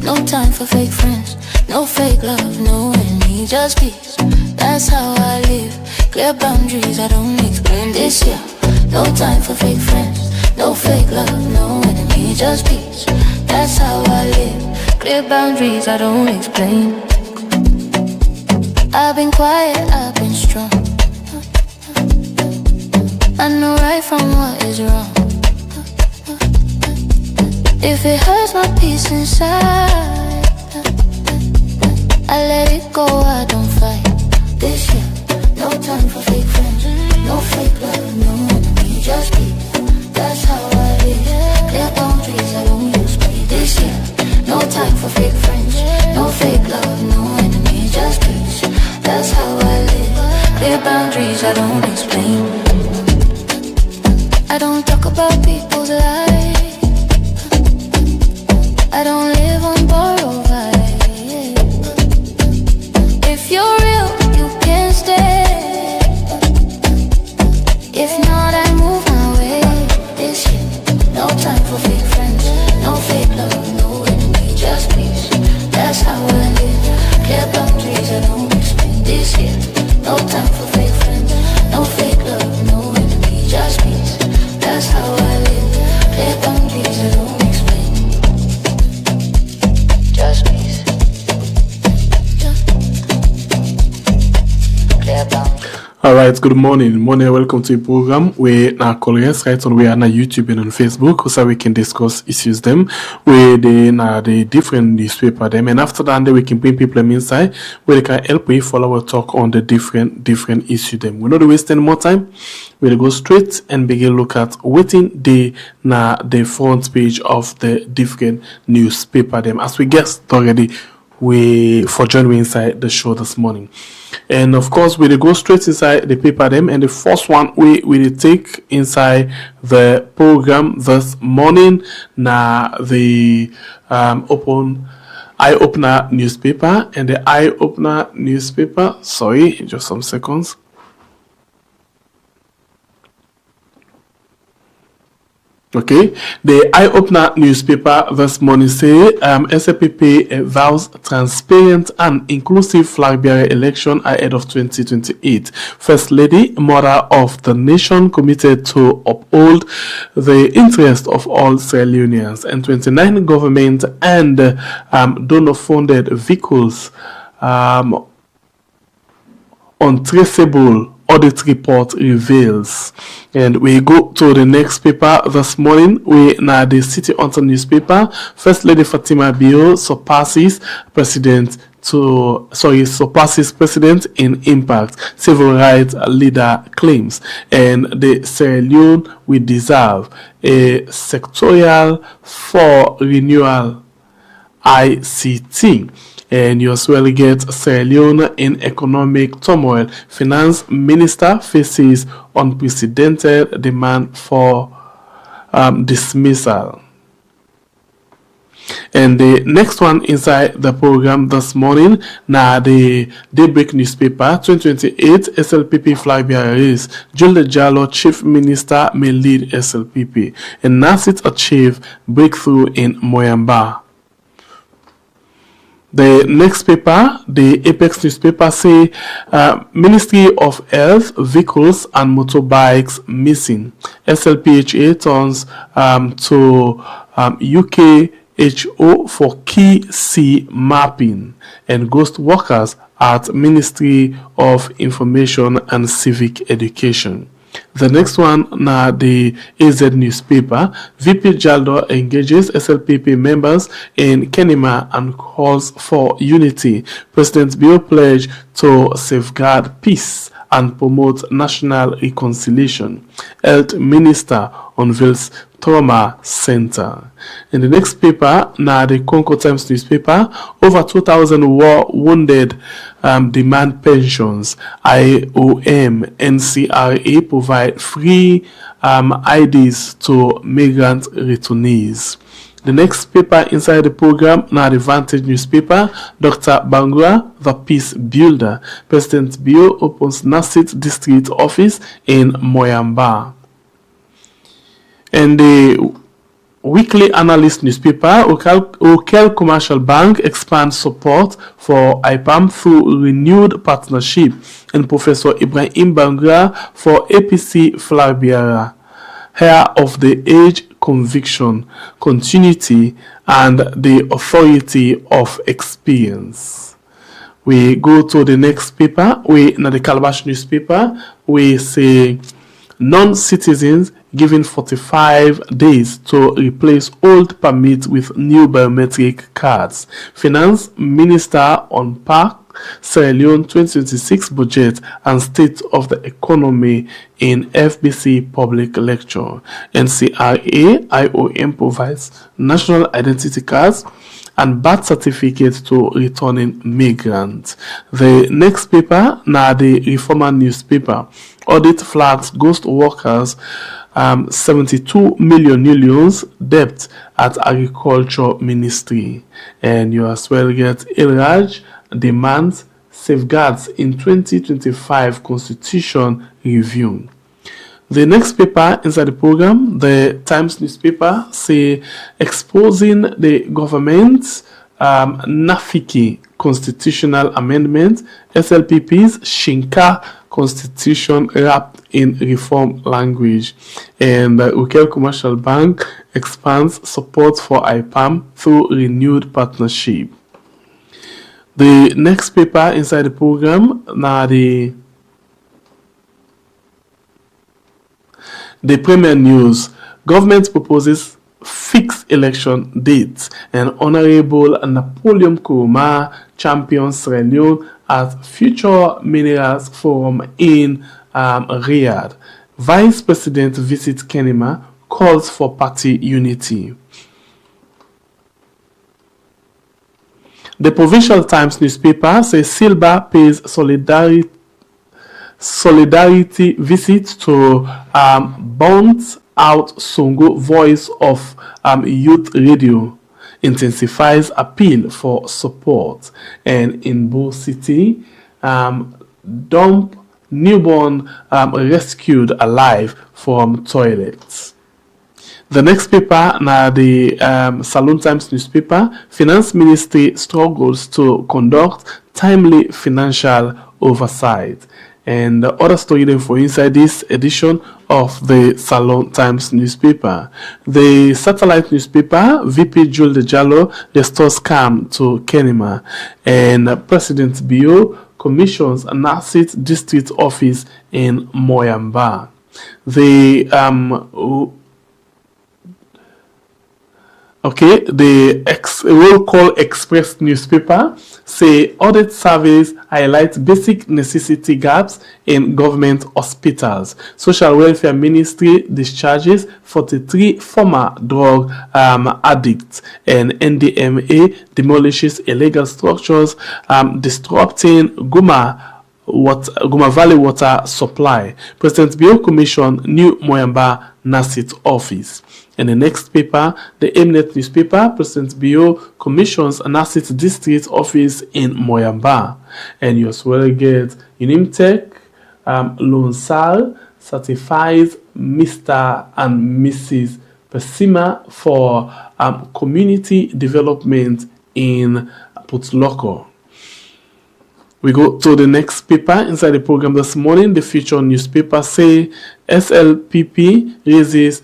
No time for fake friends, no fake love, no enemy, just peace. That's how I live. Clear boundaries, I don't explain this year. No time for fake friends, no fake love, no enemy, just peace. That's how I live. Clear boundaries, I don't explain. I've been quiet, I've been strong. I know right from what is wrong. If it hurts my peace inside, I let it go, I don't fight. This year, no time for fake friends, no fake love, no enemy, just peace. That's how I live. Clear boundaries, I don't explain. This year, no time for fake friends, no fake love, no enemy, just peace. That's how I live. Clear boundaries, I don't explain. I don't talk about people's lives. I don't live on borrowed vibes. If you're real, you can stay. If not, I move my way. This year, no time for fake friends, no fake love, no enemy, just peace. That's how I live. Clear boundaries, I don't explain. This year, no time for fake friends, no fake love, no enemy, just peace. That's how I live. Clear boundaries, I don't explain. Just peace. Clear boundaries. Alright, good morning. Welcome to the program where our colleagues right on we are on YouTube and on Facebook so we can discuss issues them where they the different newspaper them, and after that we can bring people inside where they can help we follow our talk on the different issue them. We're not wasting more time. We'll go straight and begin look at waiting the front page of the different newspaper them. As we guessed already, we for joining inside the show this morning. And of course, we'll go straight inside the paper them, and the first one we will take inside the program this morning now the eye opener newspaper, and the eye opener newspaper, sorry, just some seconds. Okay, the eye-opener newspaper this morning say SLPP vows transparent and inclusive flag bearer election ahead of 2028. First Lady, mother of the nation, committed to uphold the interest of all Sierra Leoneans, and 29 government and donor-funded vehicles untraceable. Audit report reveals. And we go to the next paper this morning. We now the City Hunter newspaper. First Lady Fatima Bio surpasses president in impact. Civil rights leader claims, and the Sierra Leone will deserve a sectorial for renewal ICT. And you as well get Sierra Leone in economic turmoil. Finance Minister faces unprecedented demand for dismissal. And the next one inside the program this morning, now the Daybreak newspaper, 2028 SLPP flag bearer race. Julia Jallo, Chief Minister, may lead SLPP. And NASIT achieve breakthrough in Moyamba. The next paper, the Apex newspaper, say Ministry of Health, vehicles and motorbikes missing. SLPHA turns to UKHO for key C mapping, and ghost workers at Ministry of Information and Civic Education. The next one, now the AZ newspaper, VP Jaldo engages SLPP members in Kenema and calls for unity. President Bill pledge to safeguard peace and promote national reconciliation. Health Minister unveils Trauma Center. In the next paper, now the Concord Times newspaper, over 2,000 war wounded demand pensions. IOM NCRA provide free IDs to migrant returnees. The next paper inside the program, now the Vantage newspaper, Dr. Bangura, the Peace Builder. President Bio opens NASIT district office in Moyamba. And the weekly analyst newspaper, OKEL Commercial Bank expands support for IPAM through renewed partnership, and Professor Ibrahim Bangra for APC Flabiara, hair of the age, conviction, continuity, and the authority of experience. We go to the next paper. Now the Calabash newspaper, we say non-citizens given 45 days to replace old permit with new biometric cards. Finance Minister on Park Sierra Leone 2026 budget and state of the economy in FBC public lecture. NCRA IOM provides national identity cards and birth certificate to returning migrants. The next paper, now the Reformer newspaper. Audit flags ghost workers 72 million unions debt at Agriculture Ministry. And you as well get Ilraj demands safeguards in 2025 Constitution review. The next paper inside the program, the Times newspaper, say exposing the government's Nafiki constitutional amendment, SLPP's Shinka constitution wrapped in reform language, and OKEL Commercial Bank expands support for IPAM through renewed partnership. The next paper inside the program, now the Premier News. Government proposes fixed election dates, and Honorable Napoleon Kuruma champions Sierra Leone at Future Minerals Forum in Riyadh. Vice President visits Kenema, calls for party unity. The Provincial Times newspaper says Silba pays solidarity visit to Bounce Out Songo, voice of youth radio, intensifies appeal for support. And in Bo City, dump newborn rescued alive from toilets. The next paper, now the Saloon Times newspaper, Finance Ministry struggles to conduct timely financial oversight. And the other story then for inside this edition of the Saloon Times newspaper. The satellite newspaper, VP Jules de Jallo restores calm to Kenema, and President Bio commissions a Nasit district office in Moyamba. The Roll Call Express newspaper say audit surveys highlight basic necessity gaps in government hospitals. Social Welfare Ministry discharges 43 former drug addicts, and NDMA demolishes illegal structures disrupting Guma Valley water supply. President Bio commission new Moyamba Nasit office. In the next paper, the Mnet newspaper, President Bio commissions a Nasit district office in Moyamba. And you as well get Unimtech, Lonsal certifies Mr. and Mrs. Pesima for community development in Putloko. We go to the next paper inside the program this morning. The Future newspaper say SLPP raises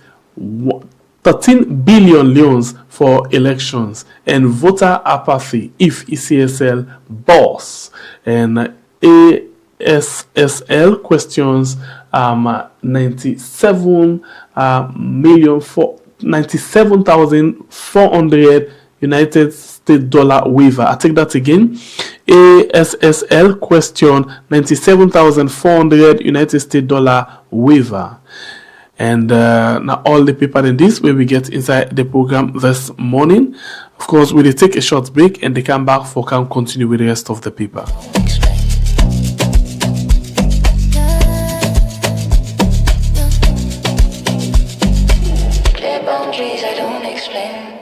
13 billion loans for elections, and voter apathy if ECSL boss. And ASSL questions 97,400 United States dollar waiver. I take that again. ASSL question 97,400 United States dollar waiver. And now all the paper in this way we get inside the program this morning. Of course, we will take a short break and they come back for can continue with the rest of the paper. Clear boundaries I don't explain.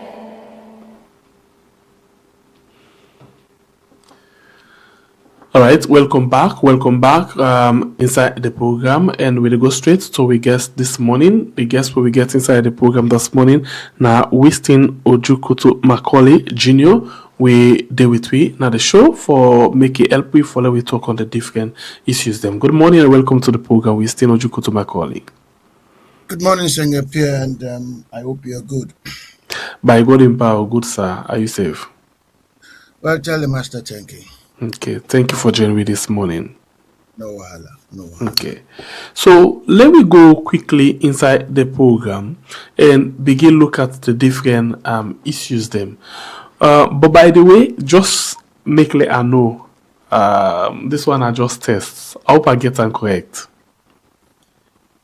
All right, welcome back. Welcome back inside the program, and we'll go straight to we guest this morning. The guest we get inside the program this morning now, Winston Ojukutu Macaulay Jr. We deal with we now the show for make it help we follow we talk on the different issues. Them. Good morning and welcome to the program, Winston Ojukutu Macaulay. Good morning, Senor Pierre, and I hope you're good. By God in power, good sir. Are you safe? Well, tell the master, thank you. Okay, thank you for joining me this morning. No wahala, no wahala. Okay, so let me go quickly inside the program and begin look at the different issues them. But by the way, just make let I know this one I just tests. I hope I get them correct.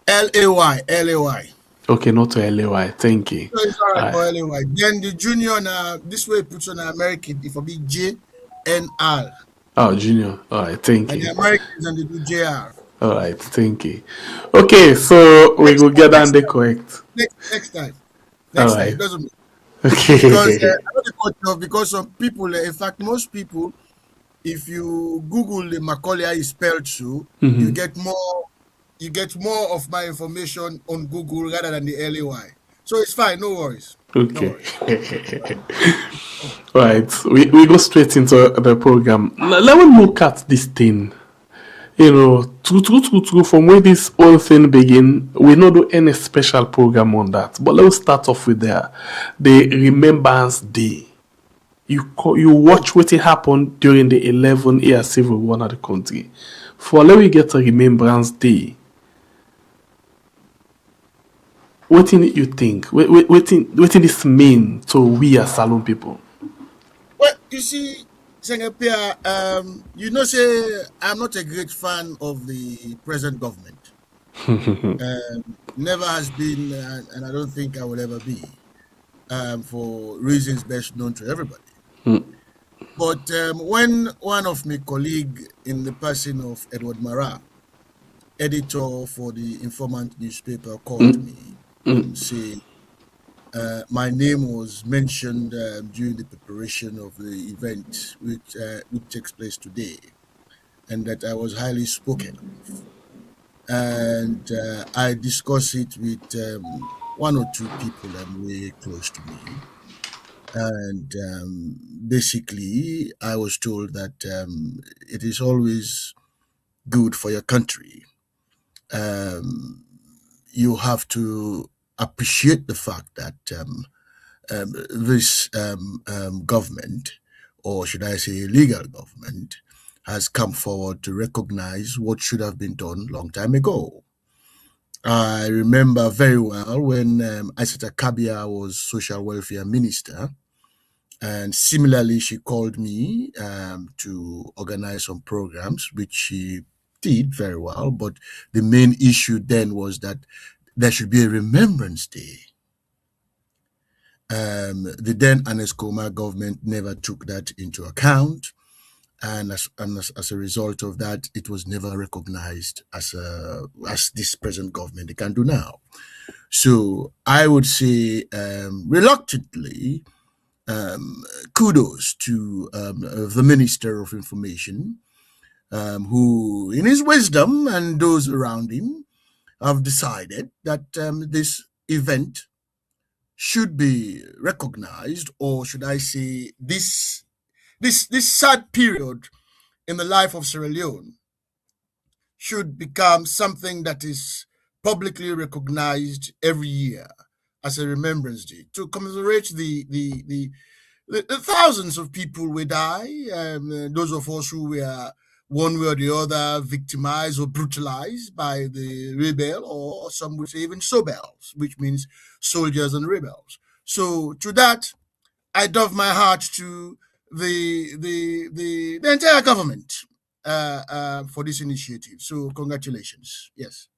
LAY. Okay, not to LAY. Thank you. So it's all right for LAY. Then the junior now this way puts on American if it be JNR. Oh, junior. All right, thank And you. the Americans and they do JR. All right, thank you. Okay, so we will get down the correct. Next time. All Next time. right. It doesn't matter. Okay. Because some people, in fact, most people, if you Google the Macaulay how it's spelled so, you get more of my information on Google rather than the LAY. So it's fine, no worries. Okay. Right. We go straight into the program. Let me look at this thing. You know, true, from where this whole thing begin, we not do any special program on that. But let's start off with the Remembrance Day. You watch what happened during the 11-year civil war in the country. For let we get a Remembrance Day. What you think? What this mean to we as Salon people? Well, you see, Sengapia, say I'm not a great fan of the present government. Never has been, and I don't think I will ever be, for reasons best known to everybody. But when one of my colleagues in the person of Edward Mara, editor for the Informant newspaper, called me and say my name was mentioned during the preparation of the event which takes place today, and that I was highly spoken of. And I discussed it with one or two people very close to me. And basically, I was told that it is always good for your country. You have to appreciate the fact that this government, or should I say legal government, has come forward to recognize what should have been done long time ago. I remember very well when Aisata Kabia was social welfare minister, and similarly she called me to organize some programs, which she did very well, but the main issue then was that there should be a Remembrance Day. The then Aneskoma government never took that into account, and as a result of that, it was never recognized as this present government can do now. So I would say, reluctantly, kudos to the Minister of Information, who, in his wisdom and those around him, have decided that this event should be recognized, or should I say, this sad period in the life of Sierra Leone should become something that is publicly recognized every year as a Remembrance Day to commemorate the thousands of people who die, those of us who were one way or the other victimized or brutalized by the rebel, or some would say even sobels, which means soldiers and rebels. So to that, I doff my heart to the entire government for this initiative. So congratulations. Yes,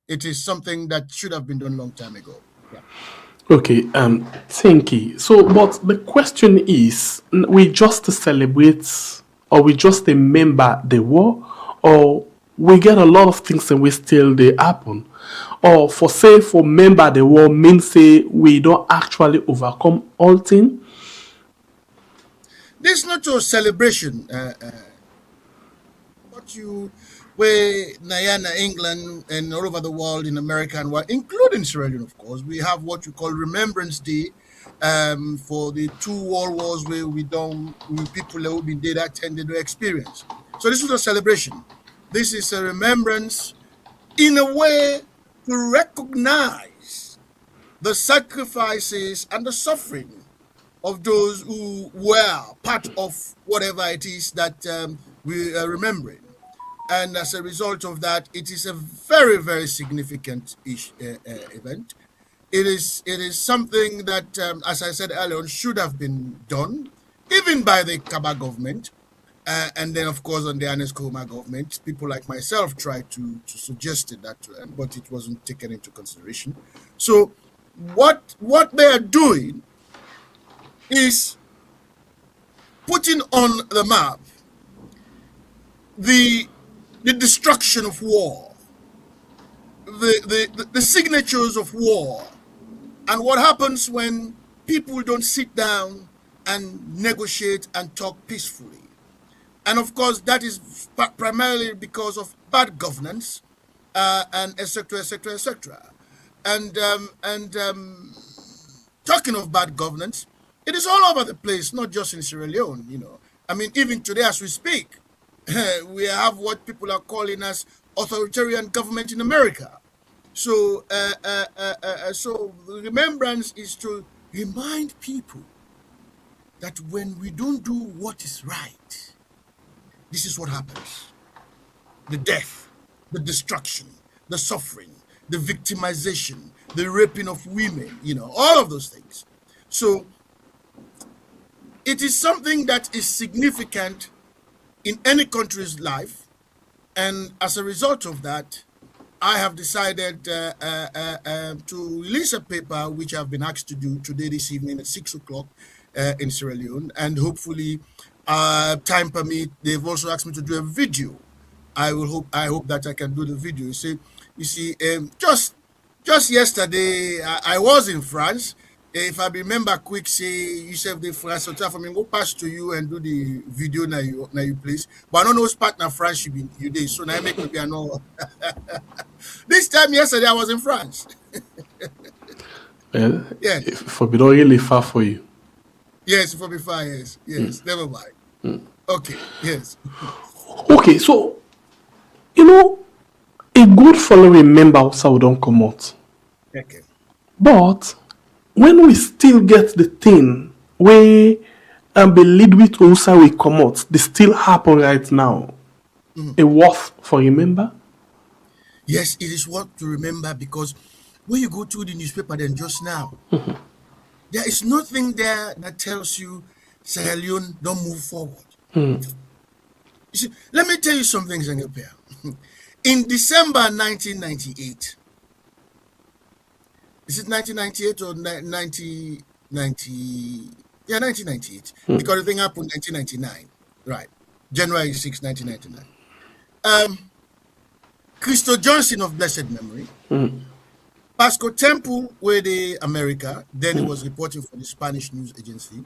it is something that should have been done a long time ago. Yeah. Okay, thank you. So, but the question is, we just celebrate, or we just remember the war, or we get a lot of things and we still they happen, or for remember the war means say we don't actually overcome all things. This is not a celebration. what you, where Guyana, England, and all over the world in America, and including Sierra Leone, of course, we have what you call Remembrance Day for the two world wars where people who been dead attended the experience. So this was a celebration. This is a remembrance in a way to recognize the sacrifices and the suffering of those who were part of whatever it is that we are remembering. And as a result of that, it is a very, very significant event. It is something that, as I said earlier on, should have been done, even by the Kaba government. And then, of course, on the Ernest Koroma government, people like myself tried to suggest that to them, but it wasn't taken into consideration. So what they are doing is putting on the map the destruction of war, the signatures of war, and what happens when people don't sit down and negotiate and talk peacefully. And of course, that is primarily because of bad governance, and etc., etc., etc. And talking of bad governance, it is all over the place, not just in Sierra Leone. I mean, even today as we speak, we have what people are calling as authoritarian government in America. So, so the remembrance is to remind people that when we don't do what is right, this is what happens. The death, the destruction, the suffering, the victimization, the raping of women, all of those things. So it is something that is significant in any country's life. And as a result of that, I have decided to release a paper, which I've been asked to do today, this evening at 6 o'clock in Sierra Leone. And hopefully, time permit, they've also asked me to do a video. I hope that I can do the video. You see, just yesterday I was in France. If I remember quick, say you said the France, so tell me go pass to you and do the video now you please. But I don't know which partner France you did, so now I make maybe I know. This time yesterday I was in France. Well, yeah, for be not really far for you. Yes, for me 5 years. Yes, never mind. Okay, yes. Okay, so a good following member also don't come out. Okay. But when we still get the thing where be lead with also we come out, they still happen right now. A worth for remember? Yes, it is worth to remember, because when you go through the newspaper then just now, there is nothing there that tells you Sierra Leone don't move forward. You see, let me tell you something, Zengapia. In December 1998, is it 1998 or 1990? Yeah, 1998. Because the thing happened in 1999. Right. January 6, 1999. Christo Johnson of blessed memory, Pasco Temple, where the America, then he was reporting for the Spanish news agency,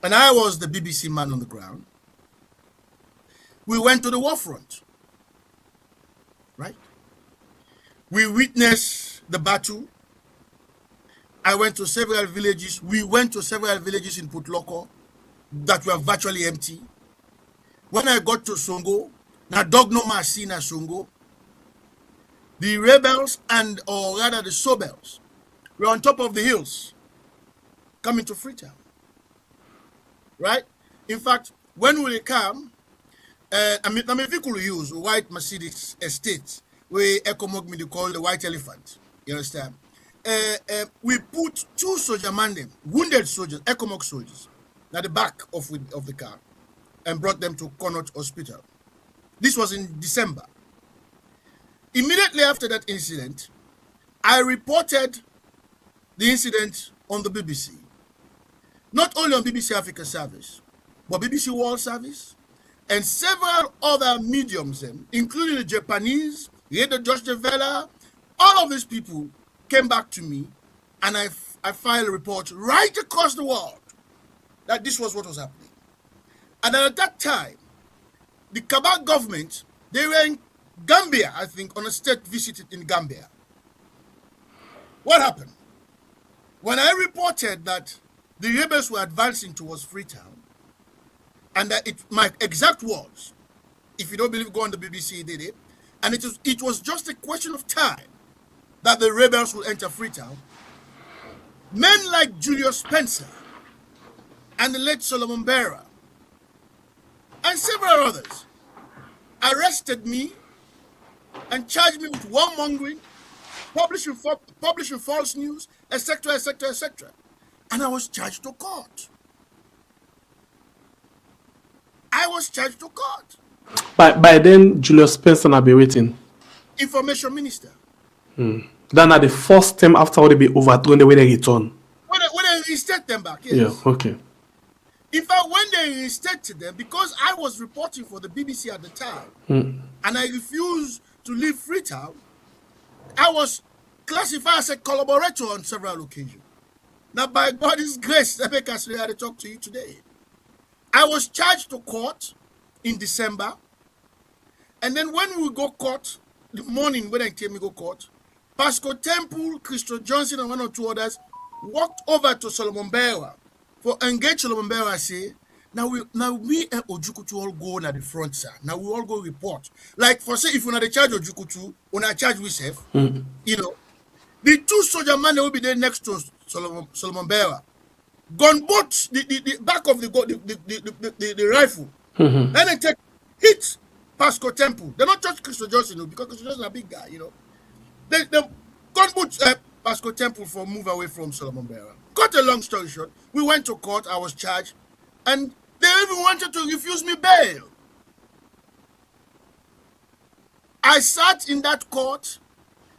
and I was the BBC man on the ground. We went to the war front, right? We witnessed the battle. I went to several villages. We went to several villages in Putloko that were virtually empty. When I got to Songo, now dog no more seen as Songo. The rebels, or rather the Sobels, were on top of the hills coming to Freetown. Right? In fact, when we come, I mean, if you could use white Mercedes estate, where Ecomog me call the white elephant, you understand? We put 2 soldier mandem, wounded soldiers, Ecomog soldiers, at the back of the car, and brought them to Connaught Hospital. This was in December. Immediately after that incident, I reported the incident on the BBC. Not only on BBC Africa Service, but BBC World Service, and several other mediums, including the Japanese, Radio Deutsche Welle. All of these people came back to me, and I filed a report right across the world that this was what was happening. And at that time, the Kabak government, they were in Gambia, I think, on a state visit in Gambia. What happened? When I reported that the rebels were advancing towards Freetown, and that my exact words, if you don't believe, go on the BBC, did it, and it was just a question of time that the rebels will enter Freetown, men like Julius Spencer and the late Solomon Berra and several others arrested me and charged me with warmongering, publishing false news, etc., etc., etc. And I was charged to court. I was charged to court. By then, Julius Spencer will be waiting. Information minister. Then at the first time after they be overthrown, they will return. When they reinstate them back, yes. Yeah, okay. In fact, when they reinstated them, because I was reporting for the BBC at the time, and I refused to leave Freetown, I was classified as a collaborator on several occasions. Now, by God's grace, I make us ready to talk to you today. I was charged to court in December, and then when we go court, the morning when I came to go court, Pasco Temple, Christo Johnson, and one or two others walked over to Solomon Berra for engage Solomon Berra. Say, now we and Ojukutu all go na the front, sir. Now we all go report. Like for say, if we not the charge Ojukutu, we not charge we self, you know, the two soldier men will be there next to Solomon Berra. Gun both the back of the rifle. Then they take hit Pasco Temple. They're not just Christo Johnson, because Christo Johnson is a big guy, you know. They gun both Pasco Temple for move away from Solomon Berra. Cut a long story short, we went to court, I was charged, and they even wanted to refuse me bail. I sat in that court.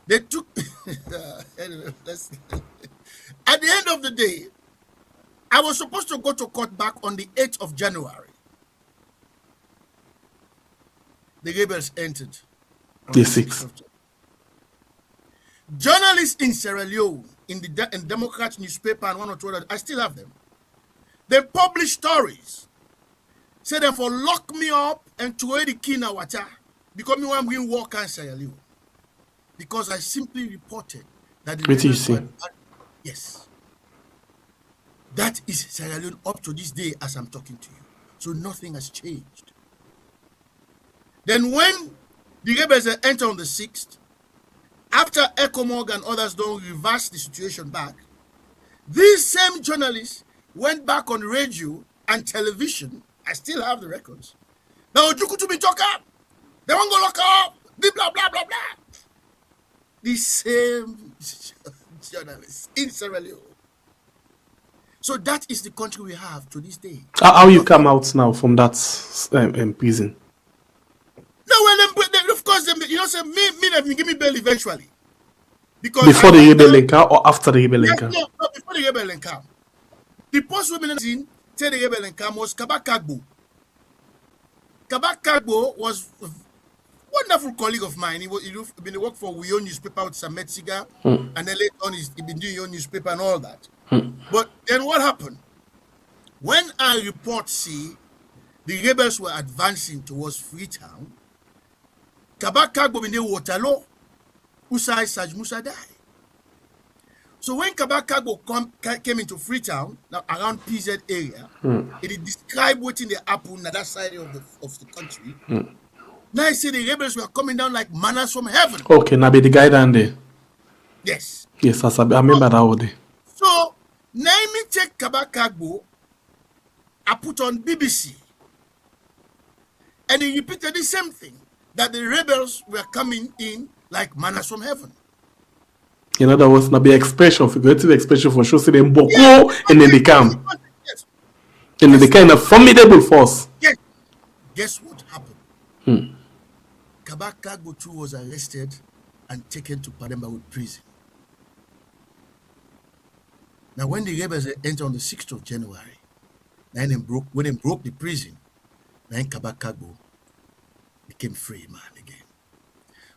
They took anyway, at the end of the day, I was supposed to go to court back on the 8th of January. The rebels entered. The 6th. Journalists in Sierra Leone, in the Democrat newspaper and one or two others, I still have them. They publish stories. Say them for lock me up and throw the key in our water because me want to walk in Sierra Leone. Because I simply reported that the rebels were, yes. That is Sierra Leone up to this day as I'm talking to you. So nothing has changed. Then when the rebels enter on the 6th, after ECOMOG and others don't reverse the situation back, these same journalists went back on radio and television. I still have the records. Now Ojukutu be talk up. They won't go lock up. Blah, blah, blah, blah. The same journalists in Sierra Leone. So that is the country we have to this day. How you come out now from that prison? No, well, then, of course, you know, say me give me bail eventually. Because before the rebel encounter or after the rebel encounter? No, before the rebel encounter. The post-women in tell the rebel encounter was Kabak Kagbo. Kabak Kagbo was a wonderful colleague of mine. He been work for Uyo newspaper with Samet Siga, and then later on he been doing your newspaper and all that. But then what happened? When I report the rebels were advancing towards Freetown, Kabak Kagbo been there Waterloo, Usai Saj Musa died. So when Kabak Kagbo came into Freetown, now around PZ area, it described what in the happen on that side of the country. Now I say the rebels were coming down like manners from heaven. Okay, now be the guy down there. Yes. Yes, I remember that all day. So now me take Kabak Kagbo, I put on BBC, and he repeated the same thing, that the rebels were coming in like manners from heaven. In other words, now be expression, figurative expression for sure, see them boko and then they come. Yes. And then they kind of formidable force. Yes. Guess what happened? Kabak Kagbo too was arrested and taken to Pademba with prison. Now when the rebels entered on the 6th of January, when they broke the prison, then Kabak Kagbo became free man again.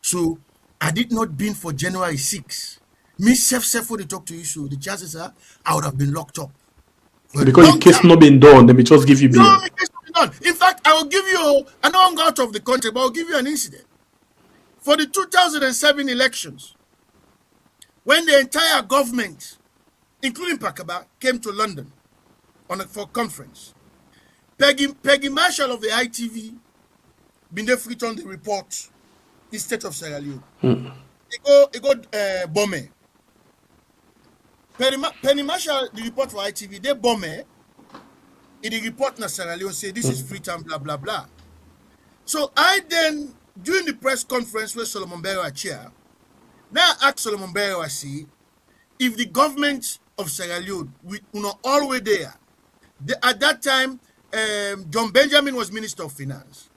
So I did not been for January 6. Me self for the talk to you, so the chances are I would have been locked up. Because the case not been done, let me just give you bail. No, the case not been done. In fact, I will give you, I know I'm out of the country, but I'll give you an incident. For the 2007 elections, when the entire government, including Pakaba, came to London for a conference, Peggy Marshall of the ITV, been there free on the report, the state of Sierra Leone. He go bombe. Penny Marshall, the report for ITV, they bombe. In the report na Sierra Leone say this is Freetown, blah blah blah. So I then, during the press conference where Solomon Barrow chair, now I asked Solomon Barrow, I see, if the government of Sierra Leone, we not all way there. At that time, John Benjamin was Minister of Finance.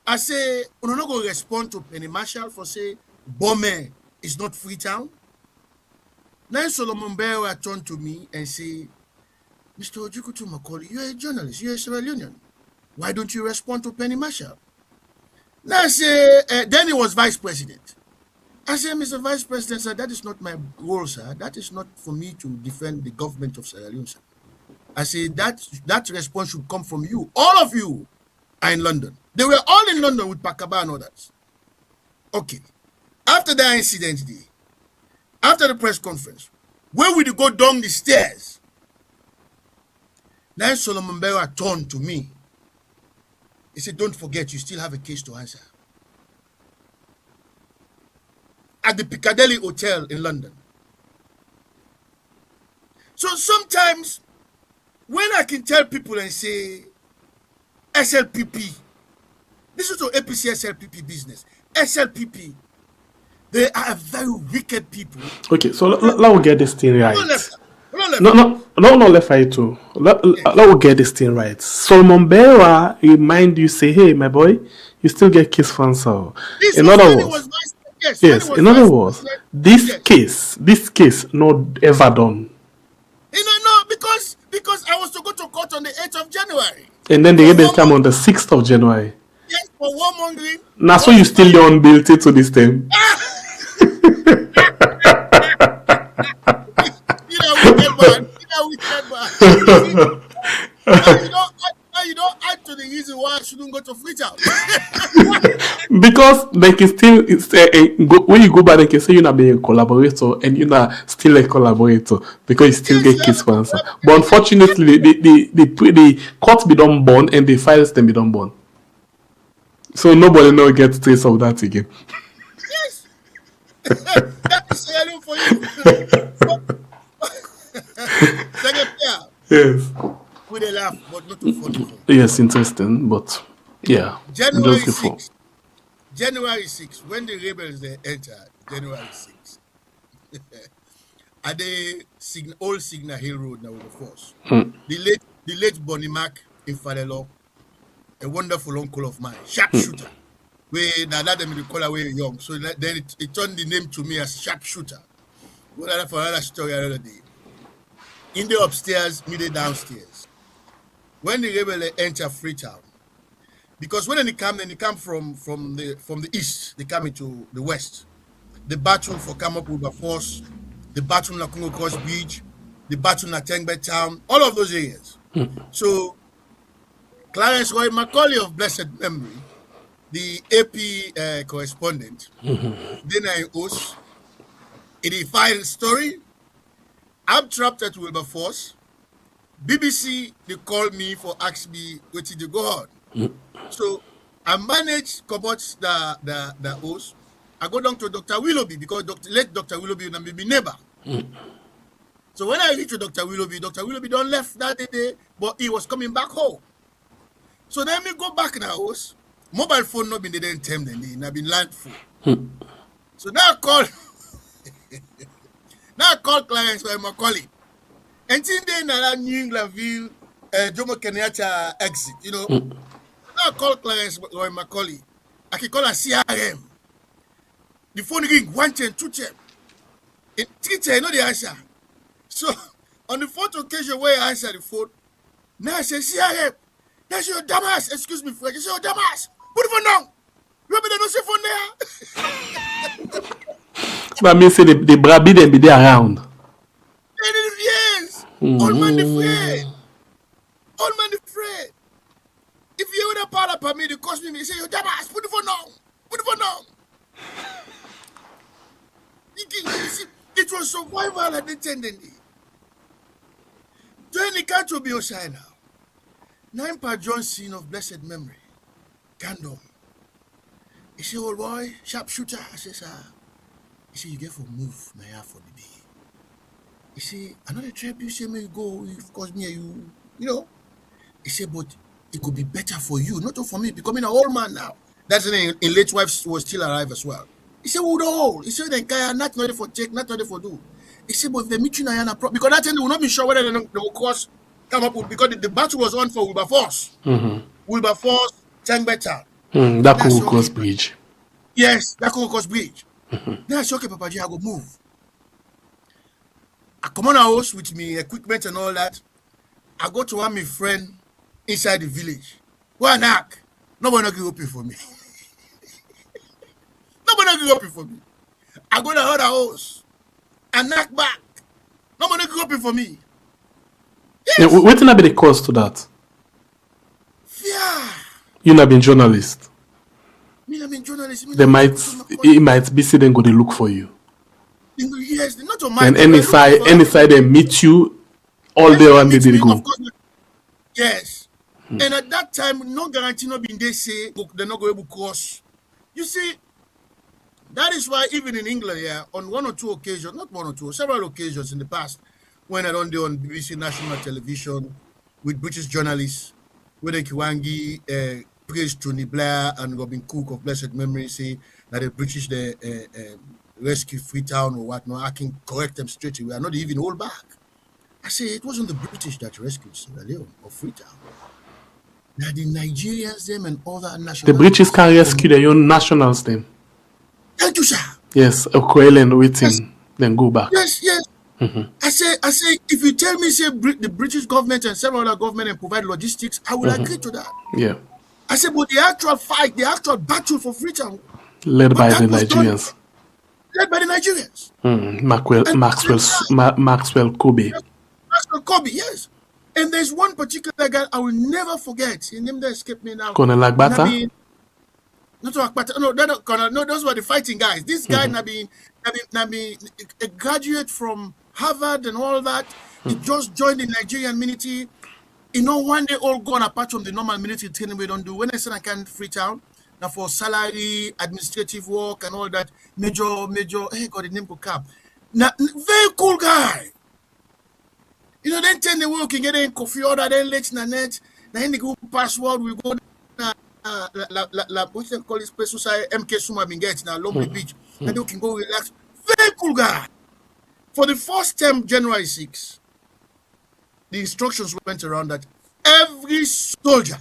I say, we not going to respond to Penny Marshall for say, Bombe is not Freetown. Now Solomon Barrow turned to me and say, Mr. Ojikutu Macaulay, you're a journalist, you're a Sierra Leonean. Why don't you respond to Penny Marshall? Now I say, then he was vice president. I say, Mr. Vice President, sir, that is not my role, sir. That is not for me to defend the government of Sierra Leone, sir. I say, that response should come from you. All of you are in London. They were all in London with Pakaba and others. Okay. After that incident, after the press conference, when we go down the stairs, then Solomon Barrow turned to me. He said, don't forget, you still have a case to answer. At the Piccadilly Hotel in London. So sometimes, when I can tell people and say, SLPP, this is to APC SLPP business. SLPP, they are very wicked people. Okay, so let's get this thing right. No, No, left right too. Let's get this thing right. Solomon Barrow remind you, say, hey, my boy, you still get case for answer. In other words, yes. In other words, this case not ever done. No, because I was to go to court on the 8th of January. And then they get come on the 6th of January. Yes, for warmongering. Now, so you still don't build it to this time. You don't add to the reason why I shouldn't go to Freetown. Because they can still, when you go back, they can say you're not being a collaborator and you're not still a collaborator because you still get case for answer. But unfortunately, the courts be done born and the files them be done born. So nobody now gets trace of that again. Yes. That is selling for you. Second pair. Yes. With a laugh, but not too funny. Yes, interesting, but yeah. January 6th. January 6th, when the rebels they entered, January 6th. At the old Signal Hill Road now with the force. The late Bonnie Mac in Falelo, a wonderful uncle of mine, sharpshooter. We now let them call away young. So then it turned the name to me as sharpshooter. We'll have for another story another day. In the upstairs, me the downstairs. When the rebel enter Freetown, because when they come from the east, they come into the west. The battle for come up with force, the battle in Congo Cross Beach, the battle in Tengbe Town, all of those areas. So Clarence Roy Macaulay of blessed memory, the AP correspondent, then I host in the final story. I'm trapped at Wilberforce. BBC, they called me for ask me what did you go on. So I managed to come out the host. I go down to Dr. Willoughby because late Dr. Willoughby and my neighbor. So when I reach to Dr. Willoughby don't left that day, but he was coming back home. So then me go back in the house. Mobile phone not been there in time then, I've been land phone. So now I call clients by Macaulay. And then in that New Englandville, Jomo Kenyatta exit, you know. Now I call clients by Macaulay. I can call a CRM. The phone ring 110, 210. And 310, you know the answer. So on the fourth occasion where I answer the phone, now I say CRM. That's your dumbass. Excuse me, Fred. You say your dumbass. Put the phone down. Remember they don't say phone there. That means say the Brabi then be there around. Yes. All man afraid. All man afraid. If you would have up at me, they cost me, they say, yo, Damas, put the phone down. Put the phone down. You see, it was survival at the tendency. Join the country be Osai now. Nine Pa Johnson of blessed memory. Gandom. He said, old boy, sharpshooter. I say, sir. He said, you get for move now for the day. He said, another trip you say me you go, of course me you know. He said, but it could be better for you, not for me, becoming an old man now. That's in late wife was still alive as well. He said, who the old? He said, the guy not ready for check, not ready for do. He said, but if they meet you now, because that time they will not be sure whether they will cause come up with, because the battle was on for Wilberforce. Wilberforce, Changbeta. That could cross bridge. Yes, that could cross bridge. Then I said, okay, Papa G, I go move. I come on a house with me equipment and all that. I go to one my friend inside the village. Go and knock. Nobody not give open for me. Nobody not give open for me. I go to other house and knock back. Nobody not give open for me. Yes. Yeah, what will be the cost to that? Yeah. You not been journalist. Me not been journalist. It might be say then go to look for you. Yes, not on my. And any side they meet you all day and they did go. Yes. And at that time, no guarantee not being they say they're not going to cross. You see, that is why even in England, yeah, on one or two occasions, not one or two, several occasions in the past, when I done on BBC National Television with British journalists, where the Kiwangi praised Tony Blair and Robin Cook of blessed memory, say that the British rescue Freetown or whatnot, I can correct them straight away. I not even hold back. I say it wasn't the British that rescued Sierra Leone or Freetown. Now the Nigerians, them and other nationals. The British can rescue their own nationals then. Thank you, sir. Yes, a KOL and waiting, yes. Then go back. Yes, yes. I say, if you tell me, say the British government and several other government and provide logistics, I will agree to that. Yeah. I said, but the actual fight, the actual battle for Freetown, led by the Nigerians. Led by the Nigerians. Maxwell Kobe. Maxwell Kobe, yes. And there's one particular guy I will never forget. His name that escaped me now. Colonel Agbata? Not Agbata. No, those were the fighting guys. This guy Nabi a graduate from Harvard and all that. He just joined the Nigerian military. You know, one day all gone apart from the normal military training we don't do. When I said I can't Freetown, now for salary, administrative work and all that, major, hey, got the name for cap. Now, very cool guy. You know, then 10 the work can get in coffee order, then let's net. Then the group password will go what's call this place MK Suma been getting now Long Beach. And they can go relax. Very cool guy. For the first term, January 6, the instructions went around that every soldier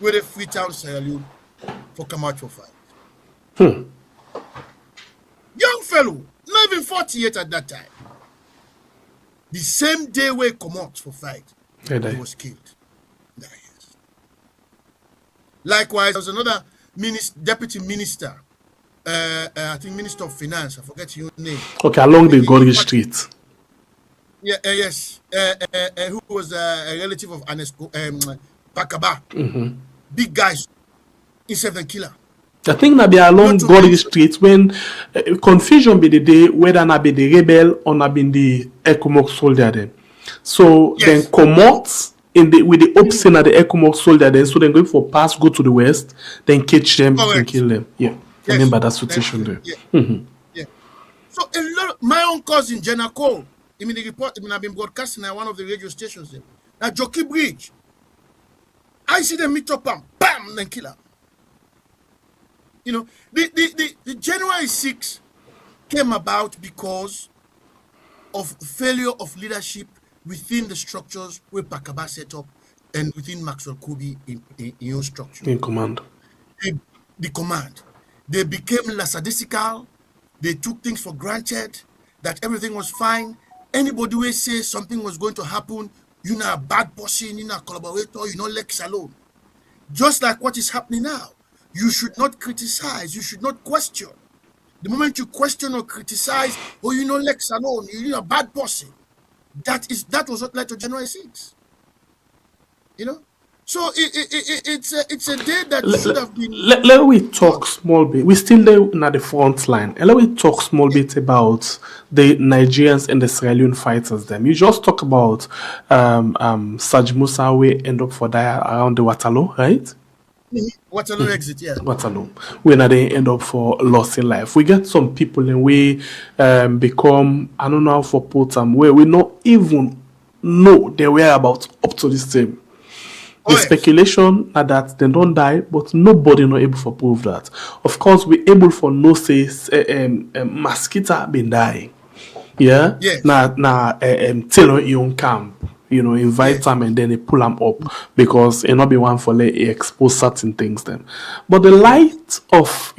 with a Freetown Sierra Leone for come out for fight. Young fellow, not even 48 at that time. The same day we come out for fight, he was killed. Yes. Likewise, there was another deputy minister, I think Minister of Finance, I forget your name. Okay, along the Gorge Street. Yeah, yes. Who was a relative of Anesco, Pakaba. Big guys, instead of killer. I think that be along Gorge Street when confusion be the day whether na be the rebel or na be the Ecomog soldier then. So then come out with the option of the Ecomog soldier then. So then going for pass, go to the west, then catch them and kill them. Yeah, I remember that situation there. Yeah. So a lot of, my own cousin Jenna Cole, I mean the report, I mean I've been broadcasting at one of the radio stations there. Now Jockey Bridge, I see them meet up and bam, then kill her. You know, the January 6 came about because of failure of leadership within the structures where Pakaba set up and within Maxwell Kobe in your structure. In command. The command. They became lackadaisical. They took things for granted, that everything was fine. Anybody will say something was going to happen, you're not a bad person, you're not a collaborator, you're not Lex alone. Just like what is happening now. You should not criticize. You should not question. The moment you question or criticize, oh, you know Lex alone, you're a bad person. That was what led to January 6. You know? So it's a day that should have been. Let we talk small bit. We still there at the front line. And let we talk small bit about the Nigerians and the Sierra Leone fighters. Them. You just talk about Saj Musa we end up for die around the Waterloo, right? Waterloo exit, yeah. Waterloo. When they end up for loss in life. We get some people and we become, I don't know how for put them, where we not even know their whereabouts up to this time. The speculation are that they don't die, but nobody not able to prove that. Of course, we able for no say mosquito been dying. Yeah. Yes. Taylor young camp. Invite them and then they pull them up because it not be one for let expose certain things them. But the light of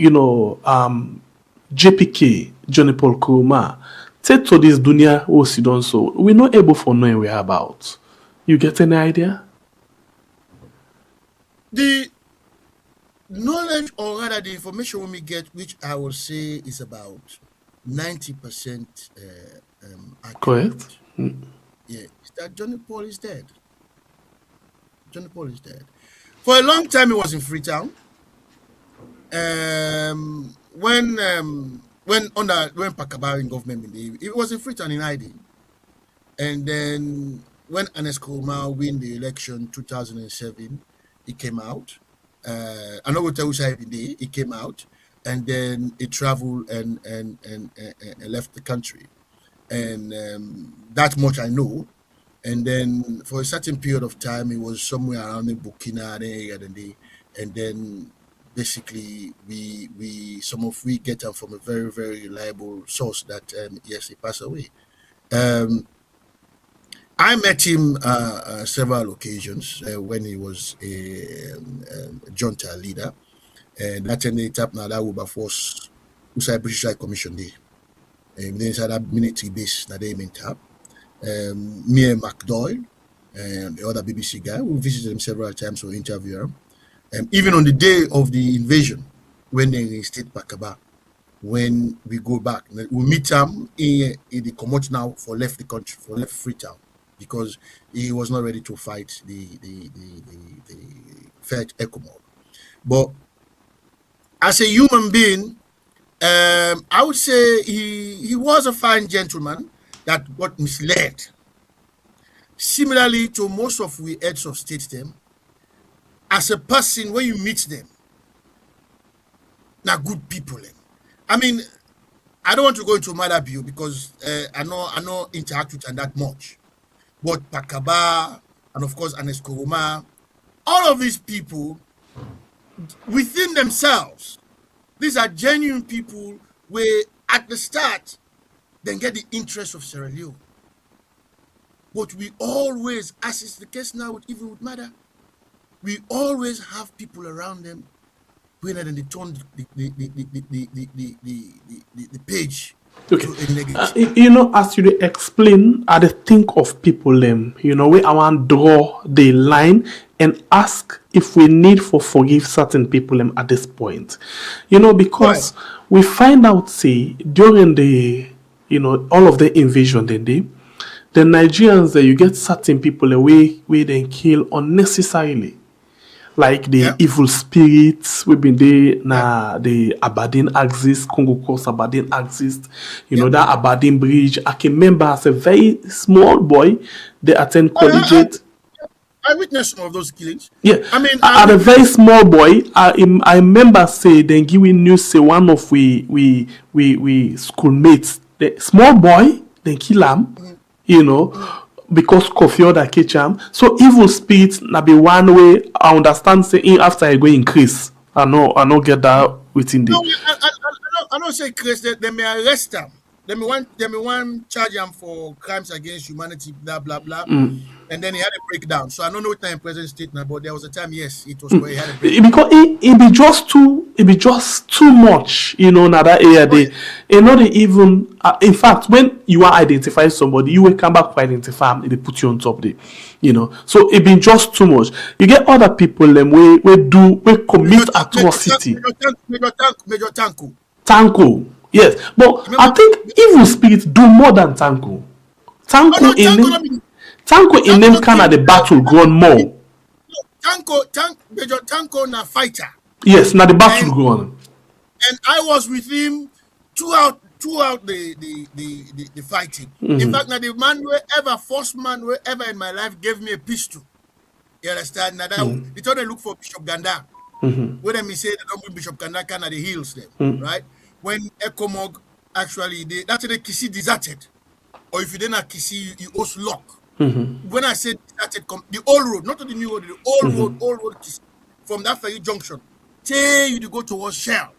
JPK Johnny Paul Kuruma take to this dunya who see done so we're not able for knowing where about. You get any idea? The knowledge, or rather the information we get, which I will say is about 90% accurate. Correct. Yeah, is that Johnny Paul is dead. Johnny Paul is dead. For a long time, he was in Freetown. When Pakaba in government, he was in Freetown in ID. And then when Anes Kuruma win the election 2007, he came out. I know what he came out, and then he traveled and left the country. And that much I know. And then for a certain period of time, he was somewhere around the Burkina area, and then basically we get them from a very, very reliable source that yes, he passed away. I met him several occasions when he was a junta leader, and that ended up now that would force British High Commission day. Then inside that military base that they went up. Me and McDoyle and the other BBC guy, we visited him several times to interview him. Even on the day of the invasion, when they reinstate Pakaba, when we go back, we meet him in the commute now for left the country, for left Freetown, because he was not ready to fight the fight ECOMOG. But as a human being, I would say he was a fine gentleman that got misled. Similarly to most of we heads of state them, as a person, when you meet them, now good people. I mean, I don't want to go into matter view because I know interact with them that much. But Pakaba and of course Anes Kuruma, all of these people within themselves, these are genuine people where at the start then get the interest of Sierra Leone. But we always, as is the case now even with Mada, we always have people around them when they turn the page. Okay. As you explain, I think of people where I want to draw the line and ask if we need for forgive certain people at this point. Because we find out, say, during the all of the invasion the Nigerians you get certain people away where they kill unnecessarily. Like the evil spirits, we've been there na the Aberdeen axis, Congo Cross Aberdeen axis, that Aberdeen bridge. I can remember as a very small boy, they attend collegiate. I witnessed some of those killings. Yeah, I mean, at a very small boy, I remember say then giving news say one of we schoolmates, the small boy, then kill him, because Kofi Oda catch him. So evil spirits na be one way. I understand saying after I go increase. I know get that within the. No, I don't say increase. They may arrest them. They may want charge him for crimes against humanity, blah blah blah. And then he had a breakdown. So I don't know what time present state now, but there was a time, yes, it was where he had a breakdown. Because it be just too much, now that area they even in fact when you are identifying somebody, you will come back to identify them, they put you on top there. So it be just too much. You get other people them we commit atrocity. Major Tanko. Yes. But I think evil spirits do more than Tanko. Tanko in them kind of the battleground more. Major Tanko na fighter. Yes, now the battle go on. And I was with him throughout the fighting. In fact, now the man first man ever in my life gave me a pistol. You understand? Now that they told me look for Bishop Ganda. When they say they don't bring Bishop Ganda at the hills them, right? When Ecomog actually that's the Kisi deserted. Or if you didn't have Kisi, you also lock. When I said deserted, the old road, not the new road, the old road Kisi, from that ferry junction, till you to go towards Shell.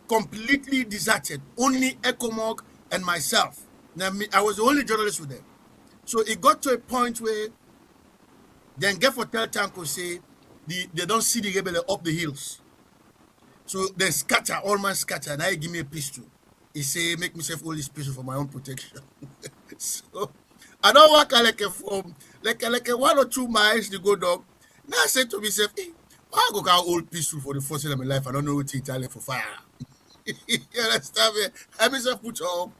Completely deserted, only Ecomog and myself. Now, I was the only journalist with them. So it got to a point where then get for tell Tanko say they don't see the rebel up the hills. So they scatter, all man scatter, and I give me a pistol. He say make myself hold this pistol for my own protection. So I don't walk like a 1 or 2 miles to go down. Now I said to myself, hey, I go get old pistol for the first time in my life. I don't know what to tell for fire. You understand me? I myself put on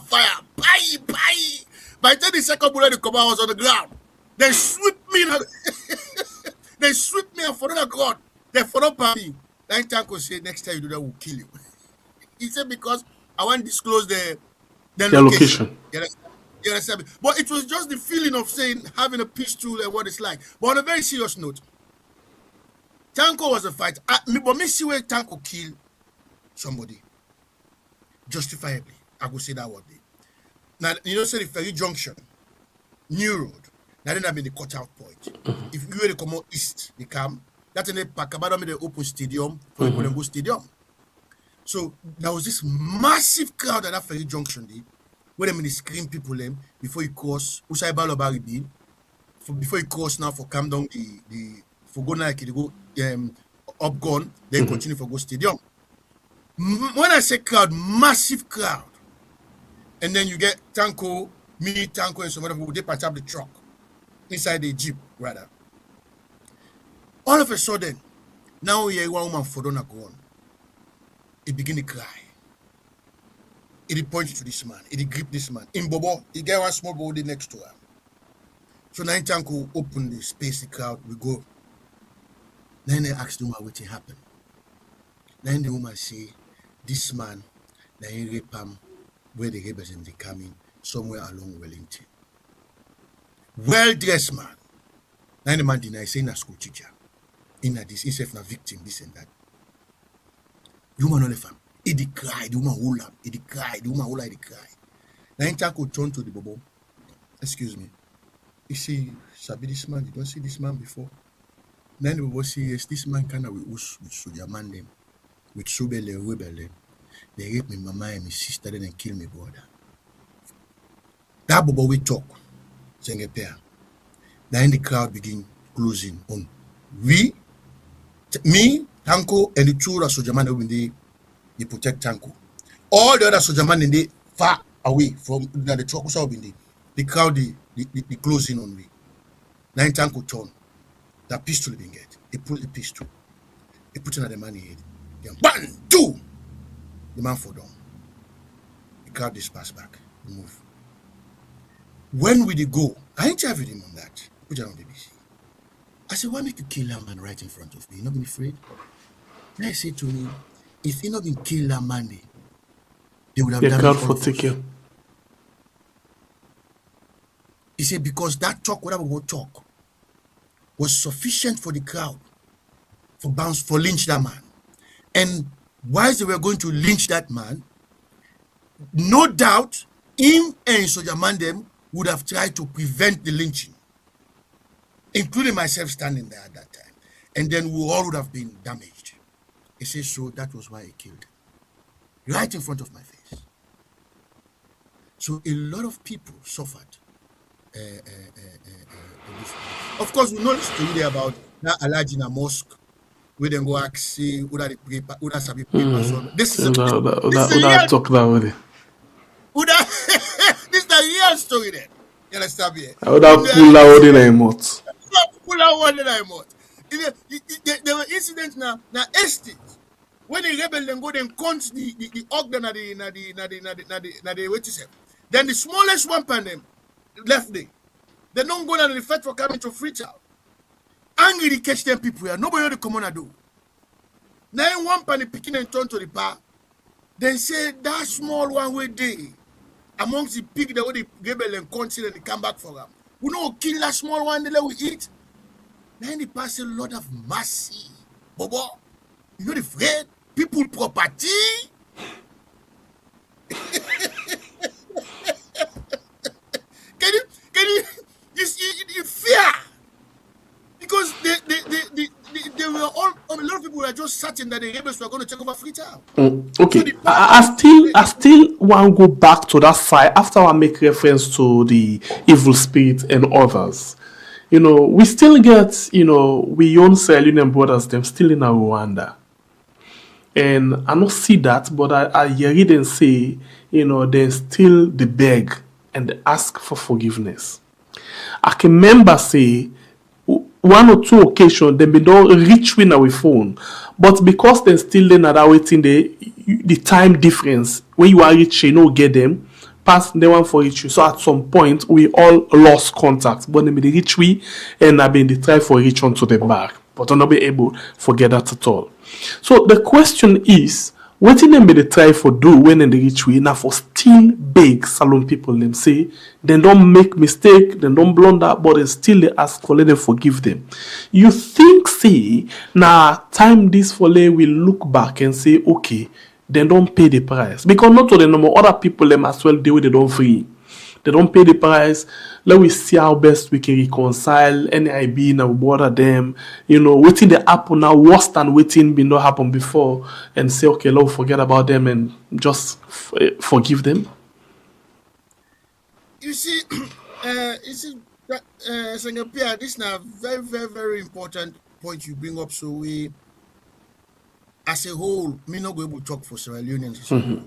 fire. Bye. By the time the second bullet come out, I was on the ground. They sweep me. They sweep me and for the ground. They follow up me. Then Tanko say, next time you do that, we'll kill you. He said, because I want to disclose the location. You understand me? But it was just the feeling of saying, having a pistol and what it's like. But on a very serious note, Tanko was a fighter. But me see where Tanko killed somebody justifiably. I could say that word. Now, say the ferry junction, new road. Now then, I mean the cutout point. If you were to come out east, they come. That's in the Pakabada, the open stadium for the go stadium. So there was this massive crowd at that ferry junction day, where they scream people before you cross Usai Balobari Bill, before you cross now for come down the for go now they go up gone, then continue for go stadium. When I say crowd, massive crowd, and then you get Tanko, Tanko, and some other people, they patch up the truck inside the jeep, rather. All of a sudden, now we hear one woman for don't go on. He begin to cry. He pointed to this man. He grip this man. In Bobo, he get one small body next to her. So now Tanko open the space, the crowd, we go. Then they ask the woman what happened. Then the woman say, this man, they rape him where the rebels they coming somewhere along Wellington. Well-dressed man. Then the man denies saying a school teacher. In this, himself a victim, this and that. The woman only fam. He cried, the woman hold up. He cried, the woman hold up, he cried. Then Tanko turned to the Bobo. Excuse me. He say, Sabi this man, you don't see this man before. Then the Bobo say, yes, this man kind of with soldier man them. With Sobele, Rebele. They rape me mama and my sister, then kill me brother. That Bobo we talk. Saying a pair. Then the crowd begin closing on. Me, Tanko, and the 2 other soldier man when they protect Tanko. All the other soldier man in the far away from the truck was out in the crowd the closing on me. Then Tanko turn. That pistol being get. He pull the pistol. He put it on the man's head. Then bang! 2! The man fall down. The crowd disperse back. We move. When we go, I interviewed him on that. Put it on the BBC. I said, why make you kill that man right in front of me? You not been afraid? And I said to him, if he not been killed that man, they would have done it for taking. He said, because that talk, whatever we talk, was sufficient for the crowd for lynch that man. And whilst they were going to lynch that man, no doubt him and Soldier Man them would have tried to prevent the lynching, including myself standing there at that time. And then we all would have been damaged. He says, so that was why he killed him. Right in front of my face. So a lot of people suffered. Of course, we know the story there about that Alhaji in a mosque, where they go ask, see, who that paper, who that sabi paper. So this is a talk that with it. This is the real story there. You understand me? I would have pulled out in a month. Pull out one in a month. There were incidents now estate when the rebel then go then count the organ na the what you say. Then the smallest one pan them left there. They don't go down the fed for coming to free town. angry they catch them people here. Nobody know the common do. Now one penny picking and turn to the bar. Then say that small one way day amongst the pig that they rebel and consider and they come back for them. We know kill that small one they let we eat. Then they pass a lot of mercy. Bobo, you know the afraid people property. You fear because they were all a lot of people were just certain that the rebels were going to take over Freetown. Okay, So I still want to go back to that side after I make reference to the evil spirit and others. You know, we still get, we own Sierra Leonean brothers, them still in Rwanda. And I don't see that, but I hear them say, they still they beg and they ask for forgiveness. I can remember say one or two occasions they may not reach with our phone, but because they still then are waiting the time difference when you are reaching, get them pass the one for reach you. So at some point we all lost contact, but they may reach we and I been they try for reach onto the back, but I'm not be able to forget that at all. So the question is, what them they try for do when they reach we now for still beg salon people them say they don't make mistake, they don't blunder, but they still they ask for let them forgive them. You think say now time this for they will look back and say okay, they don't pay the price because not to the number other people them as well they don't free. They don't pay the price. Let we see how best we can reconcile any IB now bother them. Waiting the happen now worse than waiting be not happen before and say okay, let's forget about them and just forgive them. you see, Sengapia, this is a very, very, very important point you bring up. So we, as a whole, me not going to talk for Sierra Leoneans as a whole.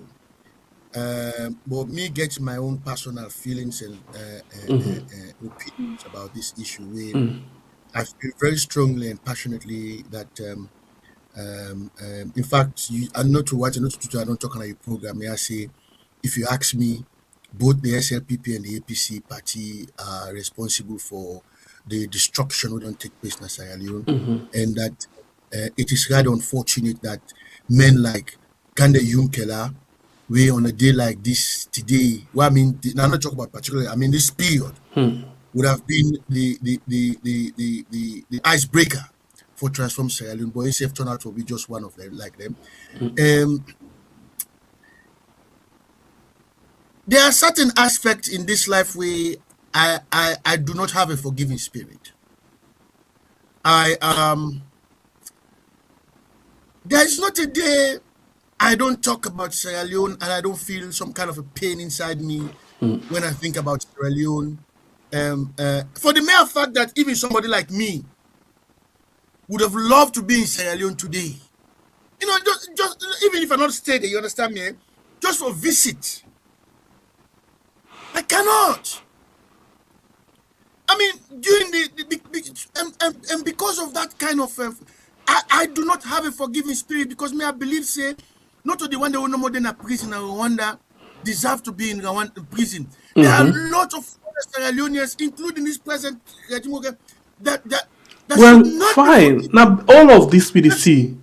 But me get my own personal feelings and opinions about this issue. I feel very strongly and passionately that, in fact, I'm not to watch, I'm not to I don't talk on your program. May I say, if you ask me, both the SLPP and the APC party are responsible for the destruction that don't take place in Sierra Leone, and that it is rather unfortunate that men like Kande Yunkela, we on a day like this today, well, I mean, I'm not talking about particularly, I mean, this period would have been the icebreaker for Transform Sierra Leone, but ACF turned out to be just one of them, like them. There are certain aspects in this life where I do not have a forgiving spirit. There is not a day I don't talk about Sierra Leone and I don't feel some kind of a pain inside me when I think about Sierra Leone. For the mere fact that even somebody like me would have loved to be in Sierra Leone today. Just even if I not stay there, you understand me? Just for visit. I cannot. I mean, during and because of that kind of, I do not have a forgiving spirit because I believe say, not to the one that will no more than a prison in Rwanda deserve to be in Rwanda prison. There are a lot of Sierra Leoneans, including this present regime, that well, fine. Now all of this we see.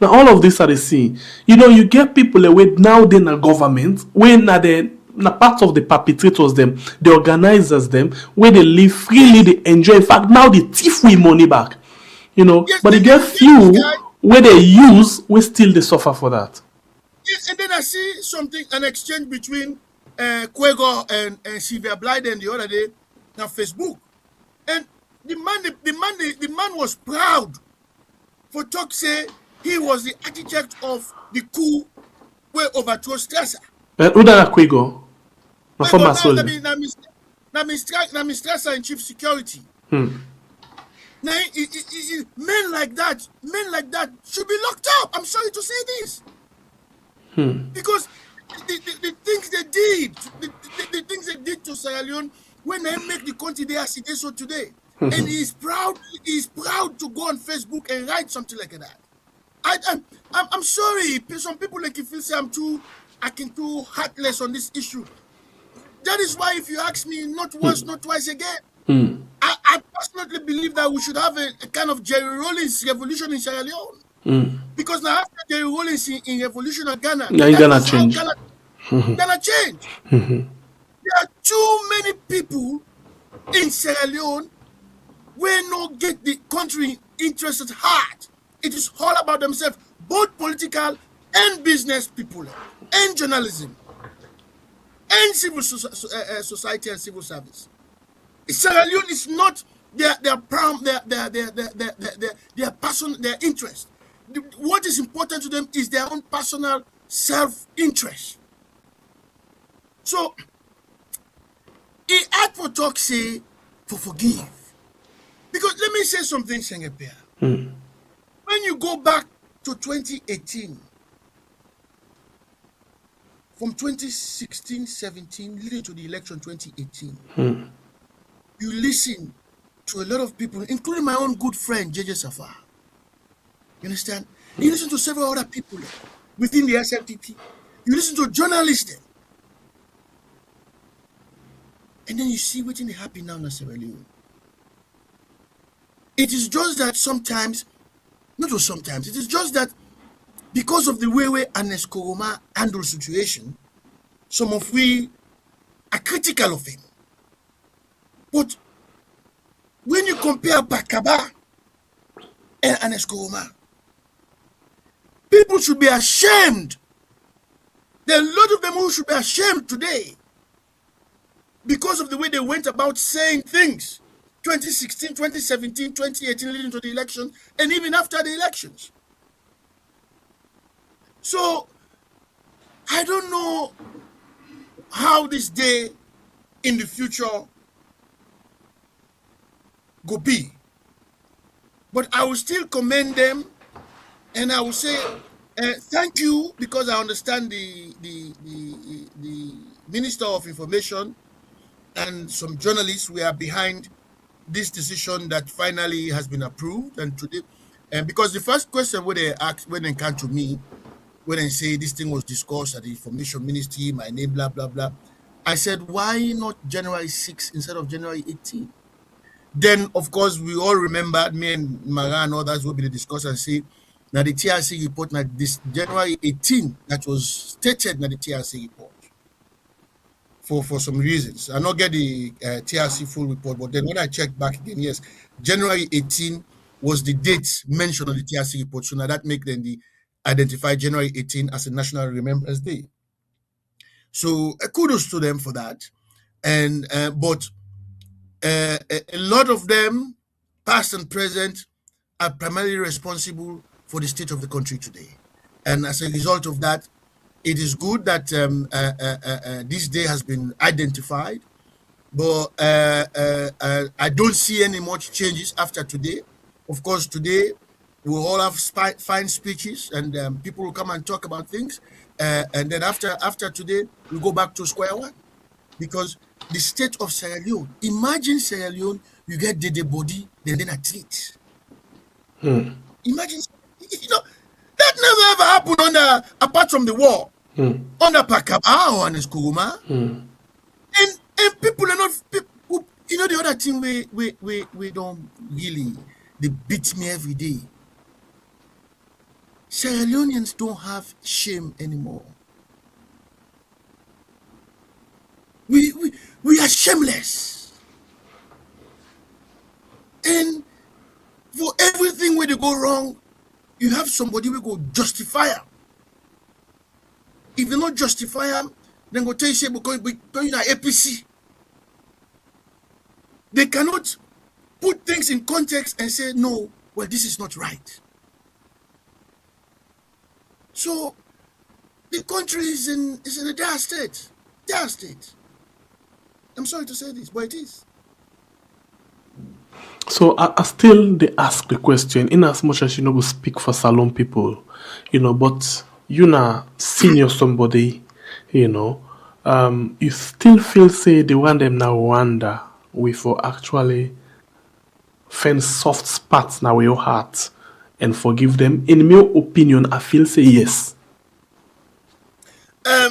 Now all of this are the same. You get people away now then a government when they part of the perpetrators them, the organizers them, where they live freely, they enjoy. In fact, now they thief we money back. Yes, but they get few where they use, we still they suffer for that. Yes, and then I see an exchange between Quego and Sylvia Blyden the other day on Facebook. And the man was proud for talk say he was the architect of the coup where overthrow Strasser. Who that Quego? Now Strasser in chief security. Now, men like that should be locked up. I'm sorry to say this. Because the things they did, the things they did to Sierra Leone when they make the country they are sitting so today. And he's proud to go on Facebook and write something like that. I'm sorry. Some people like you feel say I'm too heartless on this issue. That is why if you ask me not once, not twice again, I personally believe that we should have a kind of Jerry Rawlings revolution in Sierra Leone. Because now after Jerry Rawlings in revolution of Ghana, Yeah, that Ghana was how change. Ghana changed. There are too many people in Sierra Leone where not get the country interest at heart. It is all about themselves, both political and business people, and journalism, and civil society and civil service. Sierra Leone is not their person, their interest. What is important to them is their own personal self-interest. So, it had for talk say for forgive. Because let me say something, Sengepia. When you go back to 2018, from 2016, 17, leading to the election 2018, you listen to a lot of people, including my own good friend, JJ Safar. You understand? You listen to several other people within the SLPP. You listen to journalists. And then you see what's happening now in Sierra Leone. It is just that sometimes, not just sometimes, it is just that because of the way Ernest Koroma handles situation, some of we are critical of him. But when you compare Bakaba and Ernest Koroma, people should be ashamed. There are a lot of them who should be ashamed today because of the way they went about saying things. 2016, 2017, 2018, leading to the election, and even after the elections. So, I don't know how this day in the future go be. But I will still commend them, and I will say thank you, because I understand the Minister of Information and some journalists were behind this decision that finally has been approved. And today, and because the first question when they asked, when they came to me, when they say this thing was discussed at the Information Ministry, my name, blah, blah, blah, I said, why not January 6 instead of January 18? Then, of course, we all remember, me and Mara and others will be discussed and say, now the TRC report, now this January 18, that was stated in the TRC report. For some reasons. I not get the TRC full report, but then when I checked back again, yes, January 18 was the date mentioned on the TRC report. So now that make them the identify January 18 as a National Remembrance Day. So kudos to them for that. And but a lot of them, past and present, are primarily responsible for the state of the country today. And as a result of that, it is good that this day has been identified, but I don't see any much changes after today. Of course, today we'll all have fine speeches, and people will come and talk about things. And then after today, we go back to square one, because the state of Sierra Leone. Imagine Sierra Leone, you get the body, then a treat. Imagine, that never ever happened apart from the war. Under Pakaba or Ernest Koroma. And people are not, people, the other thing we don't really, they beat me every day. Sierra Leoneans don't have shame anymore. We are shameless. And for everything where they go wrong, you have somebody who go justify them. If you not justify them, then go tell you say because you are APC. They cannot put things in context and say, no, well, this is not right. So the country is in a dire state. Dire state. I'm sorry to say this, but it is. So I still they ask the question, in as much as go speak for Salon people, but senior somebody, you still feel say they want them now wonder we for actually find soft spots now in your heart and forgive them. In my opinion, I feel say yes. I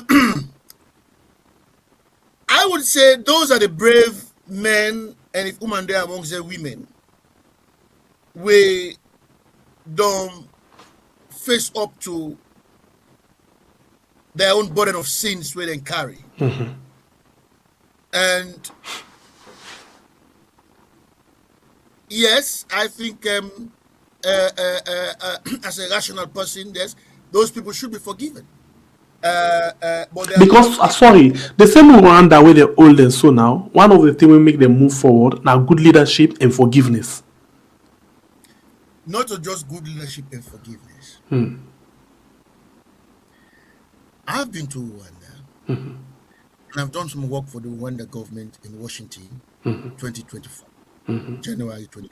would say those are the brave men and if women there amongst the women, we don't face up to their own burden of sins where they carry. And yes, I think as a rational person, yes, those people should be forgiven. But because sorry, the same Rwanda where they're old and so now, one of the things we make them move forward now, good leadership and forgiveness. Not just good leadership and forgiveness. I've been to Rwanda, and I've done some work for the Rwanda government in Washington, 2024, January 2024.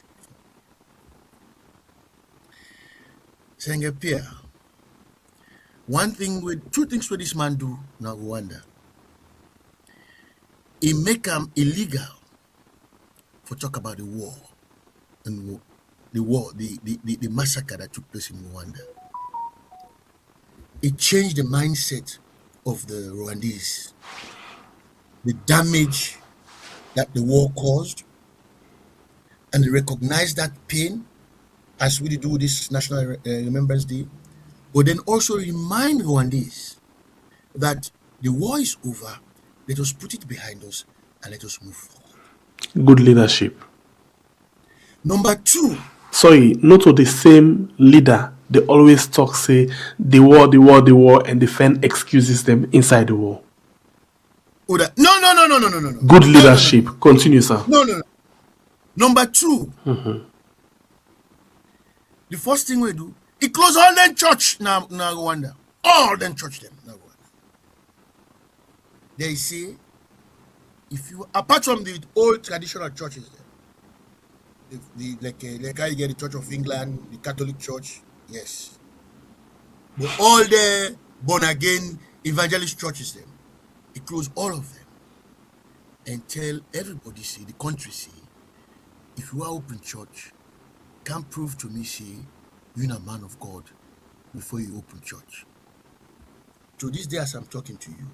Saying Pierre, two things with this man do now Rwanda. He make him illegal for talk about the war and the massacre that took place in Rwanda. It changed the mindset of the Rwandese, the damage that the war caused, and they recognize that pain as we do this National Remembrance Day, but then also remind Rwandese that the war is over, let us put it behind us and let us move forward. Good leadership. Number two. Sorry, not to the same leader. They always talk, say, the war, and defend excuses them inside the war. No. Good leadership. No. Continue, sir. No. Number two. The first thing we do, he close all them church now Rwanda. All them church them now Rwanda. They say, if you, apart from the old traditional churches there, like how you get the Church of England, the Catholic Church, yes. But all the born again evangelist churches them, he close all of them and tell everybody, say, the country, say, if you are open church, can't prove to me, say, you're a man of God before you open church. To this day, as I'm talking to you,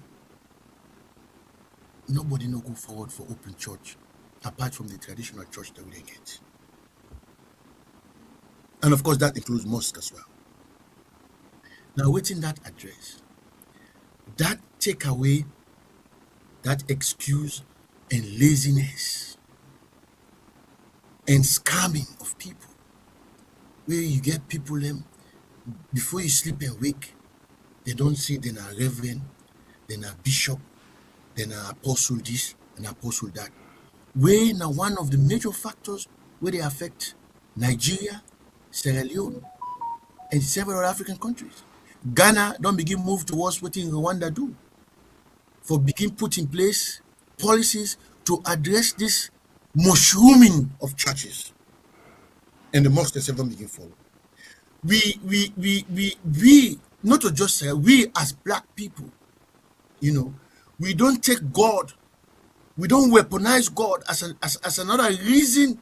nobody no go forward for open church apart from the traditional church that we get. And of course, that includes mosque as well. Now, waiting that address, that take away that excuse and laziness and scamming of people, where you get people before you sleep and wake, they don't say they're a reverend, they're a bishop, they're an apostle this and apostle that. Where now one of the major factors where they affect Nigeria, Sierra Leone, and several African countries. Ghana don't begin move towards what Rwanda do. For begin put in place policies to address this mushrooming of churches. And the mosques themselves begin forward. We not to just say, we as black people, we don't take God, we don't weaponize God as another reason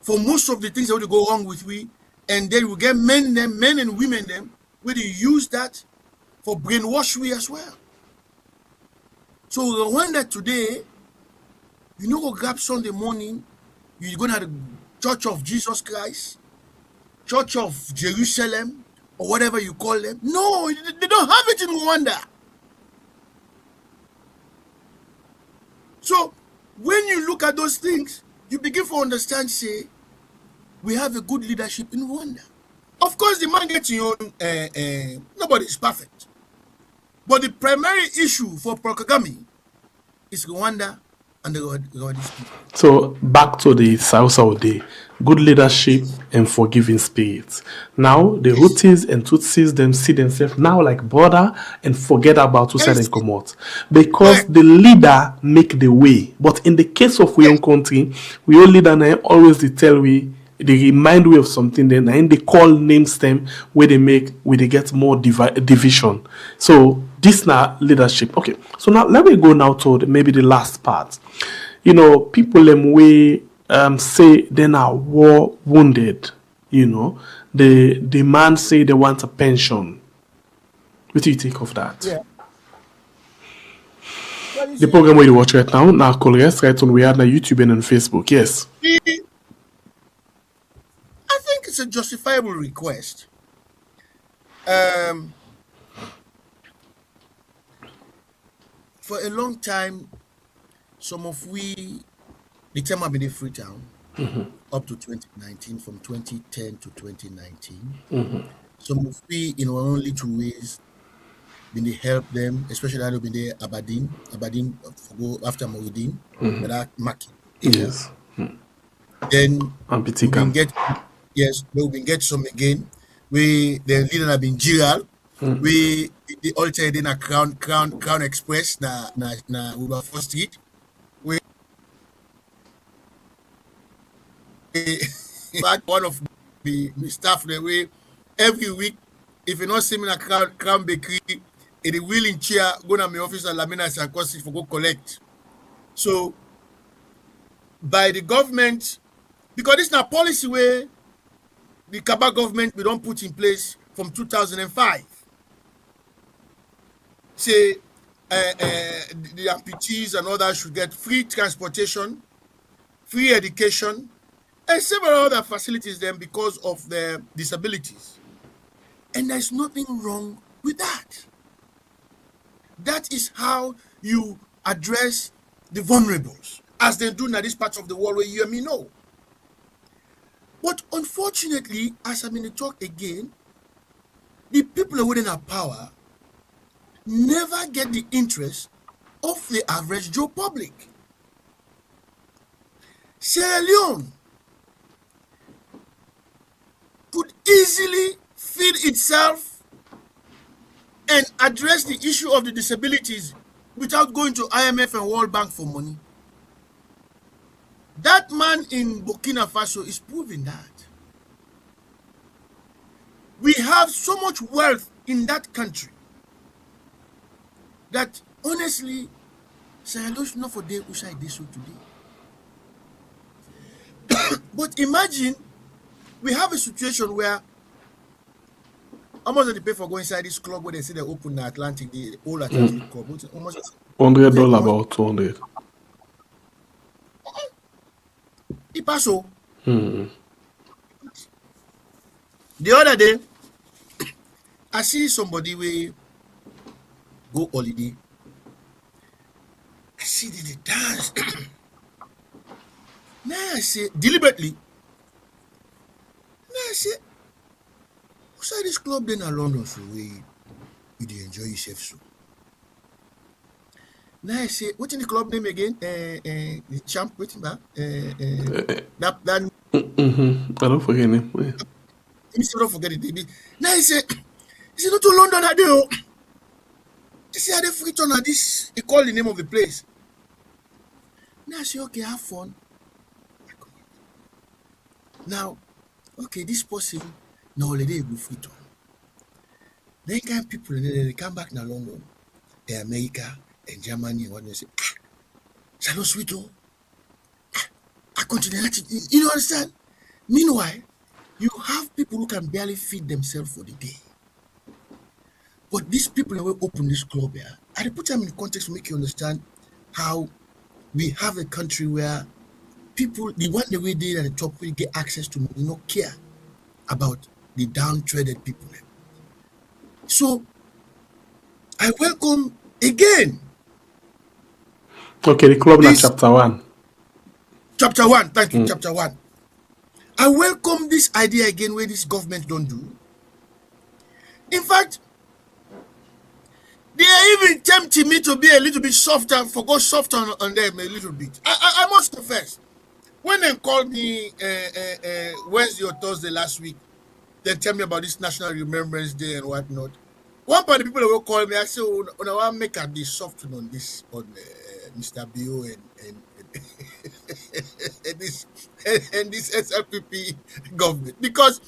for most of the things that will go wrong with we, and then we get men and women them, where they use that for brainwash we as well. So Rwanda today, go grab Sunday morning, you go to the Church of Jesus Christ, Church of Jerusalem, or whatever you call them. No, they don't have it in Rwanda. So when you look at those things, you begin to understand, say, we have a good leadership in Rwanda. Of course, the man gets your own, nobody is perfect. But the primary issue for Paul Kagame is Rwanda and the Rwandese people. So back to the South Day, good leadership and forgiving spirit. Now the Hutus and Tutsis them see themselves now like brother and forget about to say and come out. Because the leader make the way. But in the case of we own country, we all leader now always they remind we of something then and they call names them where they get more division. So this now leadership. Okay, so now let me go now to maybe the last part. People way say they're now war wounded. The man say they want a pension. What do you think of that? Yeah. The program where you watch right now, now call us right on we are on YouTube and on Facebook. Yes. I think it's a justifiable request. For a long time, some of we, the term have been in Freetown up to 2019, from 2010 to 2019. Some of we, in our own little ways, been they help them, especially I know been there Aberdeen for go after Mouidine, but that market. Yes. Then And we been get some again. We the leader have been Giral. We the alter in a Crown Express na Wilberforce Street. We fact one of the staff the way every week, if you not see me in a Crown Bakery, in the wheeling chair, go to my office at Lamina Sarkozy for go collect. So by the government, because this is a policy where the Kaba government we don't put in place from 2005. Say the amputees and others should get free transportation, free education, and several other facilities then because of their disabilities. And there's nothing wrong with that. That is how you address the vulnerables, as they do in this part of the world where you and me know. But unfortunately, as I'm in the talk again, the people within our power never get the interest of the average Joe public. Sierra Leone could easily feed itself and address the issue of the disabilities without going to IMF and World Bank for money. That man in Burkina Faso is proving that. We have so much wealth in that country that honestly, Sierra Leone should not for day outside this so today. But imagine we have a situation where how much do they pay for going inside this club where they say they open the Atlantic, the old Atlantic club? Almost $100 about 200. Ipaso. The other day, I see somebody we go holiday. I see they dance. Now I say deliberately. Now I say, outside this club then in London so you enjoy yourself so. Now I say, what's in the club name again? The champ waiting back. That I don't forget him. you still don't forget it. Now I say, not to London that day. Oh. You see how they Freetown at this, he call the name of the place. Now I say, okay, have fun. Now, okay, this person, now holiday go Freetown. Then kind people, and then they come back now London, America, and Germany, and what they say, it's not sweet, oh. I continue, you understand? Meanwhile, you have people who can barely feed themselves for the day. But these people that will open this club here, I put them in context to make you understand how we have a country where people, the one the way they at the top will get access to money, not care about the downtrodden people. So I welcome again. Okay, the club now chapter 1. Chapter 1, thank you, chapter 1. I welcome this idea again where this government don't do. In fact, they are even tempting me to be a little bit softer, for go softer on them a little bit. I must confess, when they called me Wednesday or Thursday last week, they tell me about this National Remembrance Day and whatnot. One part of the people that will call me, I say, oh, I want to make a this soft on this, on Mr. Bio and and this SLPP government. Because,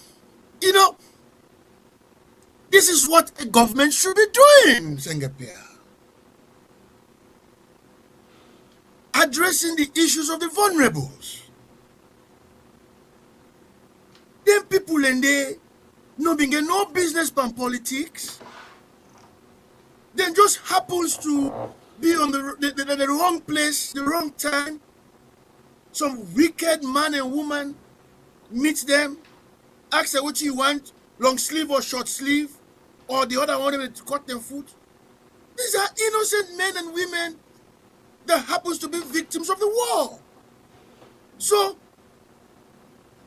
you know, this is what a government should be doing, Sengapia. Addressing the issues of the vulnerables. Then people and they no being no business pan politics. Then just happens to be on the wrong place, the wrong time. Some wicked man and woman meet them, ask them what you want, long sleeve or short sleeve, or the other one to cut their foot. These are innocent men and women that happens to be victims of the war. So,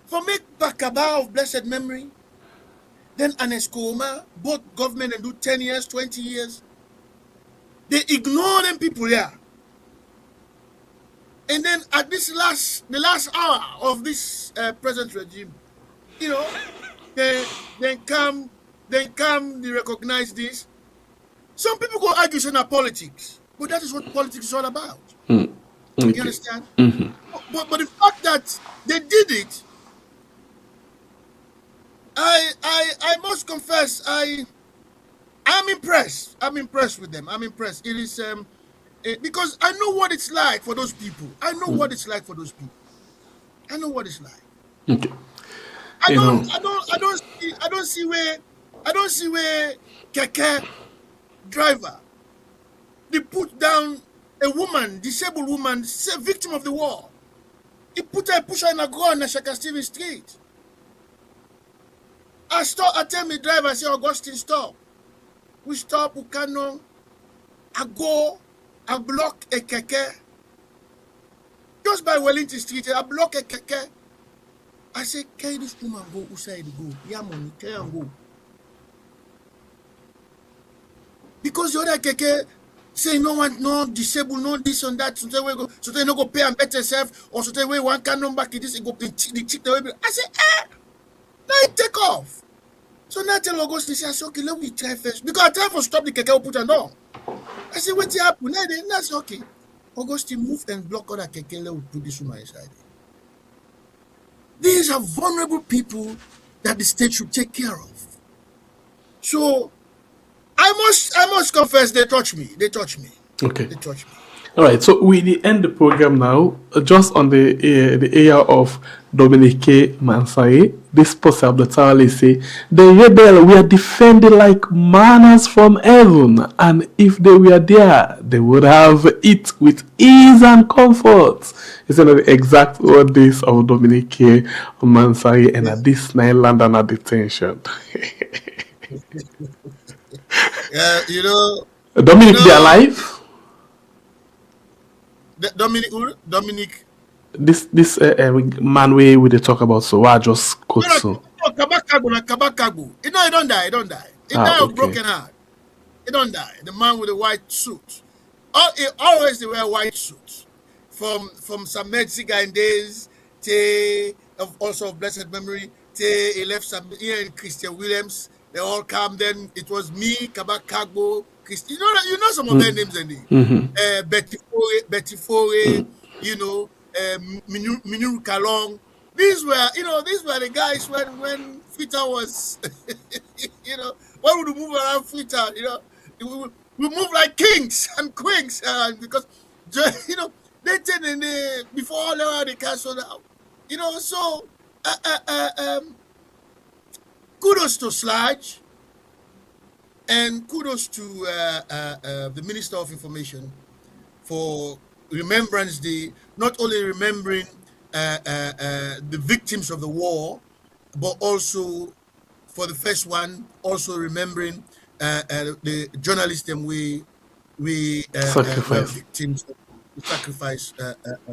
for make Bakaba of blessed memory, then Aneskoma, both government and do 10 years, 20 years, they ignore them people here. And then at the last hour of this present regime, you know, then come, they recognize this. Some people go argue saying politics, but that is what politics is all about. Okay. You understand? Mm-hmm. But the fact that they did it, I must confess, I'm impressed. I'm impressed with them. I'm impressed. It is because I know what it's like for those people. I know what it's like for those people. I know what it's like. Okay. I don't see where Keke driver they put down a woman, disabled woman, a victim of the war. He push her in a ground in Shaka Stevens Street. I tell me driver, I say, Augustine, stop. We stop, we cannot. I go, I block a Keke. Just by Wellington Street, I block a Keke. I say, can this woman go outside go? Yeah, money, can go. Because the other Keke say no one, no disabled, no this and that. So they no go pay and better self, or so they way one can back in this and go the cheap the way. I say, now it take off. So now I tell Augustine, I say, okay, let me try first. Because I try to stop the Keke put on down. I say, what's happening? Now I say, okay. Augustine move and block other Keke, let me put this woman inside. These are vulnerable people that the state should take care of. So I must confess, they touch me. They touch me. Okay. They touch me. All right. So we end the program now. Just on the area of Dominique Mansaye, this post of the Tawali say, the rebel were defended like manners from heaven, and if they were there, they would have it with ease and comfort. It's the exact words of Dominique Mansaye and at this nine London detention. You know, Dominic, they alive? Dominic. This man we they talk about, so I just quote so. Kabakago. You know, he don't die. He died of broken heart. He don't die. The man with the white suit. Always they wear white suits. From some Mexican days, also of blessed memory, he left some here in Christian Williams. They all come. Then it was me, Kabakago, Christian. You know some of their names and Betty Fore, you know, Minuru Kalong. These were the guys when Twitter was, you know, when we move around Twitter, you know, we move like kings and queens, because, you know, they tend before all the castle out, you know. So, kudos to Sludge, and kudos to the Minister of Information for Remembrance Day, not only remembering the victims of the war, but also for the first one, also remembering the journalists and we were victims of the sacrifice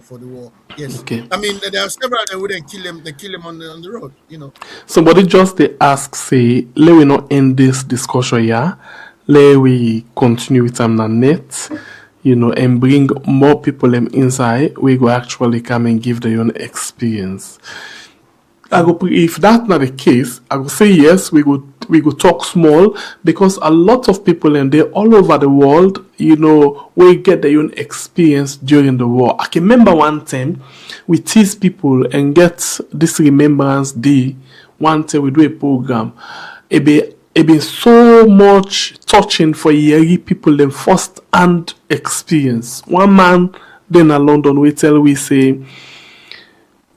for the war. Yes. Okay. I mean, there are several that wouldn't kill them. They kill them on the road. You know. Somebody just they ask, say, let we not end this discussion here. Let we continue with them on net. You know, and bring more people inside, we go actually come and give their own experience. If that's not the case, I will say yes, we go talk small, because a lot of people and they all over the world, you know, we get their own experience during the war. I can remember one time we tease people and get this Remembrance Day. One time we do a program. It been so much touching for Yeri people them first hand experience. One man then in London we say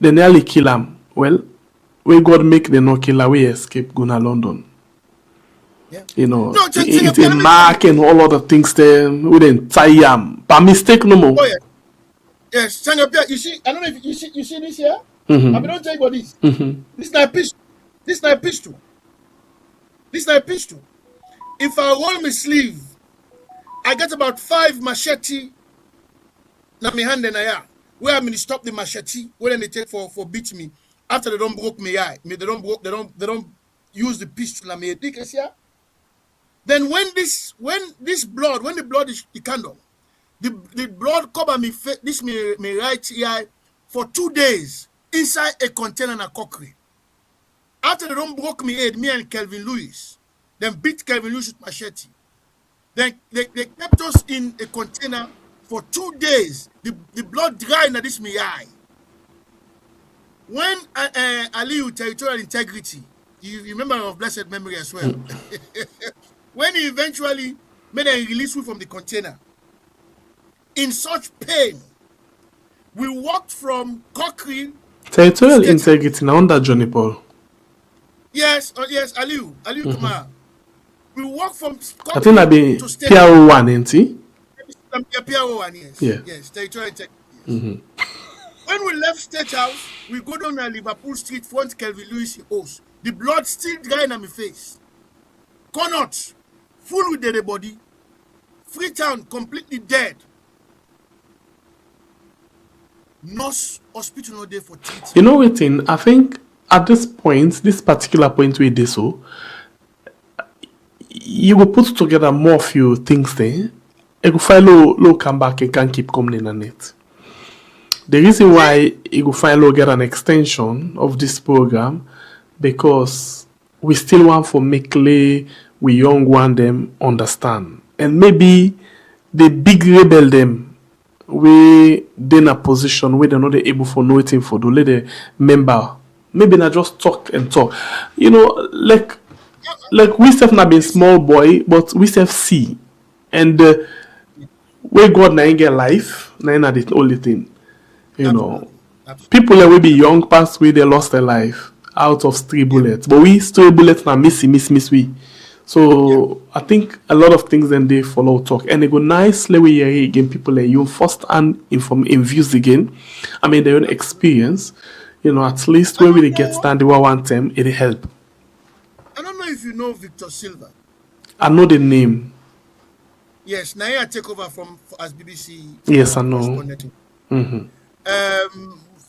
they nearly kill him. Well, we God make the no killer we escape go to London. Yeah. You know, No, it's a let me tell you. mark and all other things there. We didn't tie them. By mistake, no more. Oh yeah. Yes, Sangapia, you see, I don't know if you see this here. I mean, don't tell you about this. This is not a pistol. This is not a pistol. This is not a pistol. If I roll my sleeve, I get about 5 machete na me hand and where I mean stop the machete, where they take for beat me. After they don't broke me eye, they don't use the pistol na me dick. Then when the blood is the candle, the blood cover me this me right eye for 2 days inside a container na cockery. After they don't broke me head, me and Kelvin Lewis, then beat Kelvin Lewis with machete. Then they kept us in a container for 2 days. The blood dry in this me eye. When Aliu territorial integrity, you remember of blessed memory as well. When he eventually made a release from the container, in such pain, we walked from Cochrane. Territorial integrity now under Johnny Paul. Yes, yes, Aliu Kumar. We walked from Cochrane I think that be to State PRO1, ain't he? PRO1, yes. Yes, territorial integrity. When we left State House, we go down to Liverpool Street front Kelvin Lewis house. The blood still drying on my face. Connaught, full with dead body. Freetown, completely dead. Nurse hospital no day for treatment. You know what thing? I think at this particular point we did so, you will put together more few things there. You will find low come back and can keep coming in on it. The reason why you will find get an extension of this program because we still want for make we young one them understand. And maybe the big rebel them we in a position where they're not able for nothing for do let the member maybe not just talk and talk. You know, like we still not been small boy, but we still see. And where God na get life, na the only thing. You know, people that will be young past where they lost their life out of stray bullets. But we stray bullets na miss we. So I think a lot of things then they follow talk and they go nicely we hear again people like you first hand in views again. I mean their own experience. You know, at least where we get stand the one time it help. I don't know if you know Victor Silva. I know the name. Yes, now I take over as BBC. Yes, I know.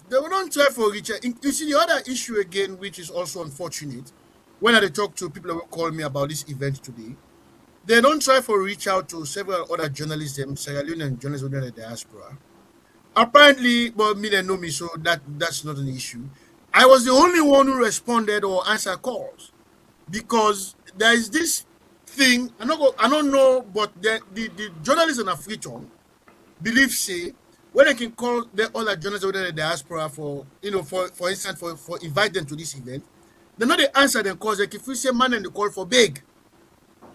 They will not try for Richard. You see the other issue again, which is also unfortunate. When I talk to people who call me about this event today, they don't try for reach out to several other journalists, Sierra Leonean journalists within the diaspora. Apparently, but me they know me, so that's not an issue. I was the only one who responded or answered calls because there is this thing. I don't know, but the journalists in Africa believe say when I can call the other journalists within the diaspora for for instance for invite them to this event. They know they answer them because like if we say man and they call for big.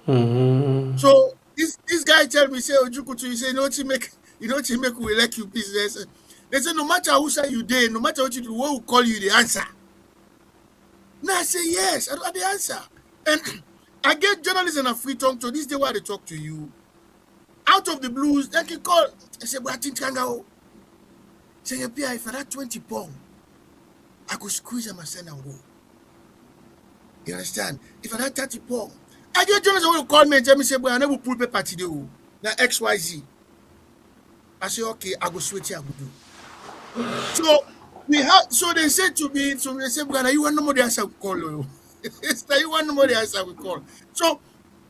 So this guy tell me say Ojukutu, you say you make we like you business. They say no matter who say you there, no matter what you do, what will call you the answer. Now I say yes, I the answer. And I get journalists in a free talk to this day why they talk to you. Out of the blues, they can call. I say, but I think Kangao. Say if I had 20 pounds, I could squeeze them and send and go. You understand? If I had 30 pounds, I get journalists who will call me and tell me, say, but I never pull paper today. Now XYZ. I say, okay, I go switch here, I go do. So they said to me, they said, brother, you want nobody else I will call you. You want nobody else I will call. So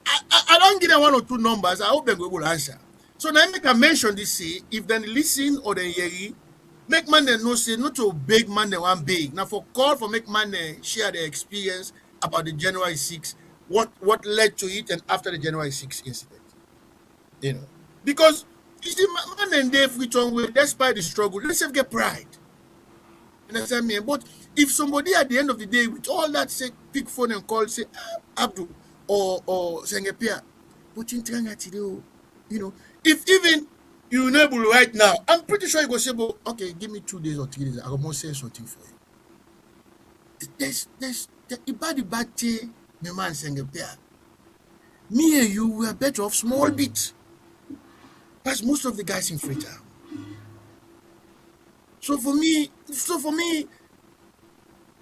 I don't give them 1 or 2 numbers. I hope they will answer. So now I make a mention this say, if they listen or they hear, make man they know say not to big man they want big. Now for call for make man they share their experience about the January 6th, what led to it and after the January 6th incident. You know. Because you see, man and Dave return with despite the struggle, let's have get pride. You understand me? But if somebody at the end of the day with all that say pick phone and call, say Abdul or Sengepia, but in today, you know, if even you're unable right now, I'm pretty sure you go say, well, okay, give me 2 days or 3 days, I will say something for you. There's the bad my man Sengepia. me and you were better off small bit. That's most of the guys in Freetown. So for me,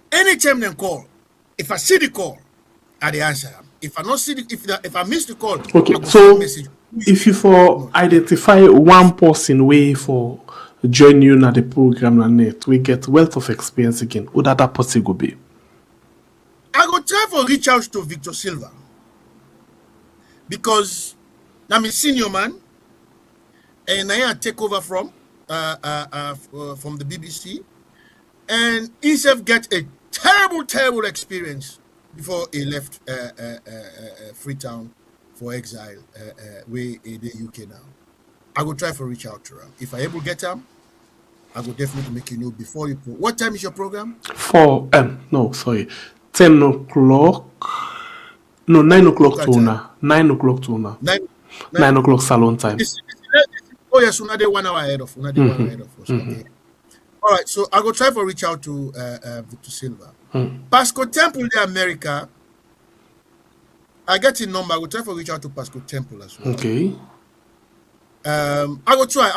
anytime they call, if I see the call, I the answer. If I not see if I miss the call, Okay, I so message. if you for identify one person way for join you na the program na net, we get wealth of experience again. Who that person go be? I go try for reach out to Victor Silva because I'm a senior man and I take over from the BBC, and himself get a terrible experience before he left Freetown for exile way in the UK now. I will try for reach out to him. If I able get him, I will definitely make you know before you. What time is your program? 10 o'clock. No, 9 o'clock to una. 9 o'clock to una. 9 o'clock salon time. Oh yes, another 1 hour ahead of. Another 1 hour ahead of us. Okay. All right, so I will try for reach out to Victor Silva. Pasco Temple, the America. I get his number. I will try for reach out to Pasco Temple as well. Okay. I go try.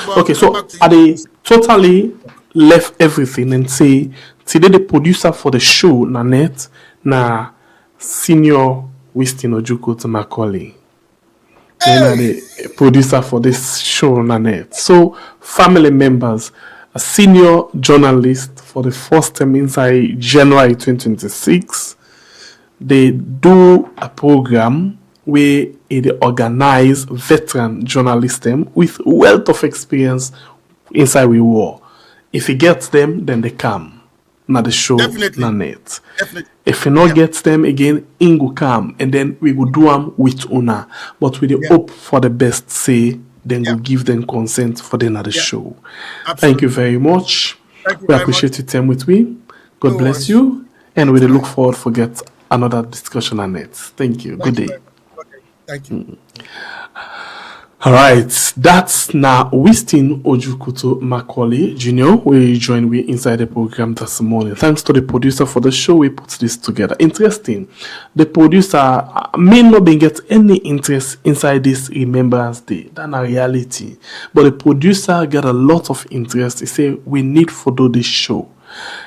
But okay, so are they totally left everything and say today the producer for the show Nanette na senior Winston Ojukwu to Macaulay. Then the producer for this show Nanette. So family members, a senior journalist for the first time inside January 2026. They do a program where they organize veteran journalists with wealth of experience inside we war. If he gets them, then they come. Not the show, not net. If he not gets them again, in go come, and then we will do them with una. But we hope for the best, say, then we'll give them consent for the another show. Absolutely. Thank you very much. We appreciate your time with me. God bless you, and we look forward to get another discussion on it. Thank you. Good day. Thank you. All right, that's now Winston Ojukwu Macaulay Jr. We join we inside the program this morning. Thanks to the producer for the show. We put this together. Interesting. The producer may not be get any interest inside this Remembrance Day. That's a reality. But the producer got a lot of interest. He say we need to do this show,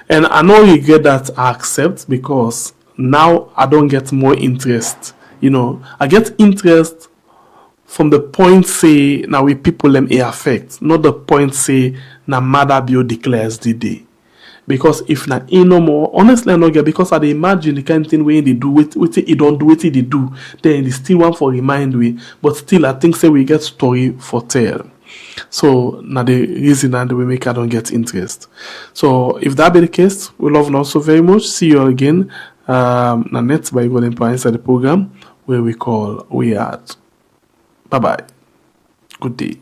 and I know you get that. I accept because now I don't get more interest. You know, I get interest from the point say now we people them affect, not the point say na Mother Bio declares the day. Because if na no more, honestly I don't get because I imagine the kind of thing when they do it don't do it they do, then they still want for remind we, but still I think say we get story for tell. So now the reason and we make I don't get interest. So if that be the case, we love you so very much. See you again. Na next by going inside the program where we call We Are. Bye bye. Good day.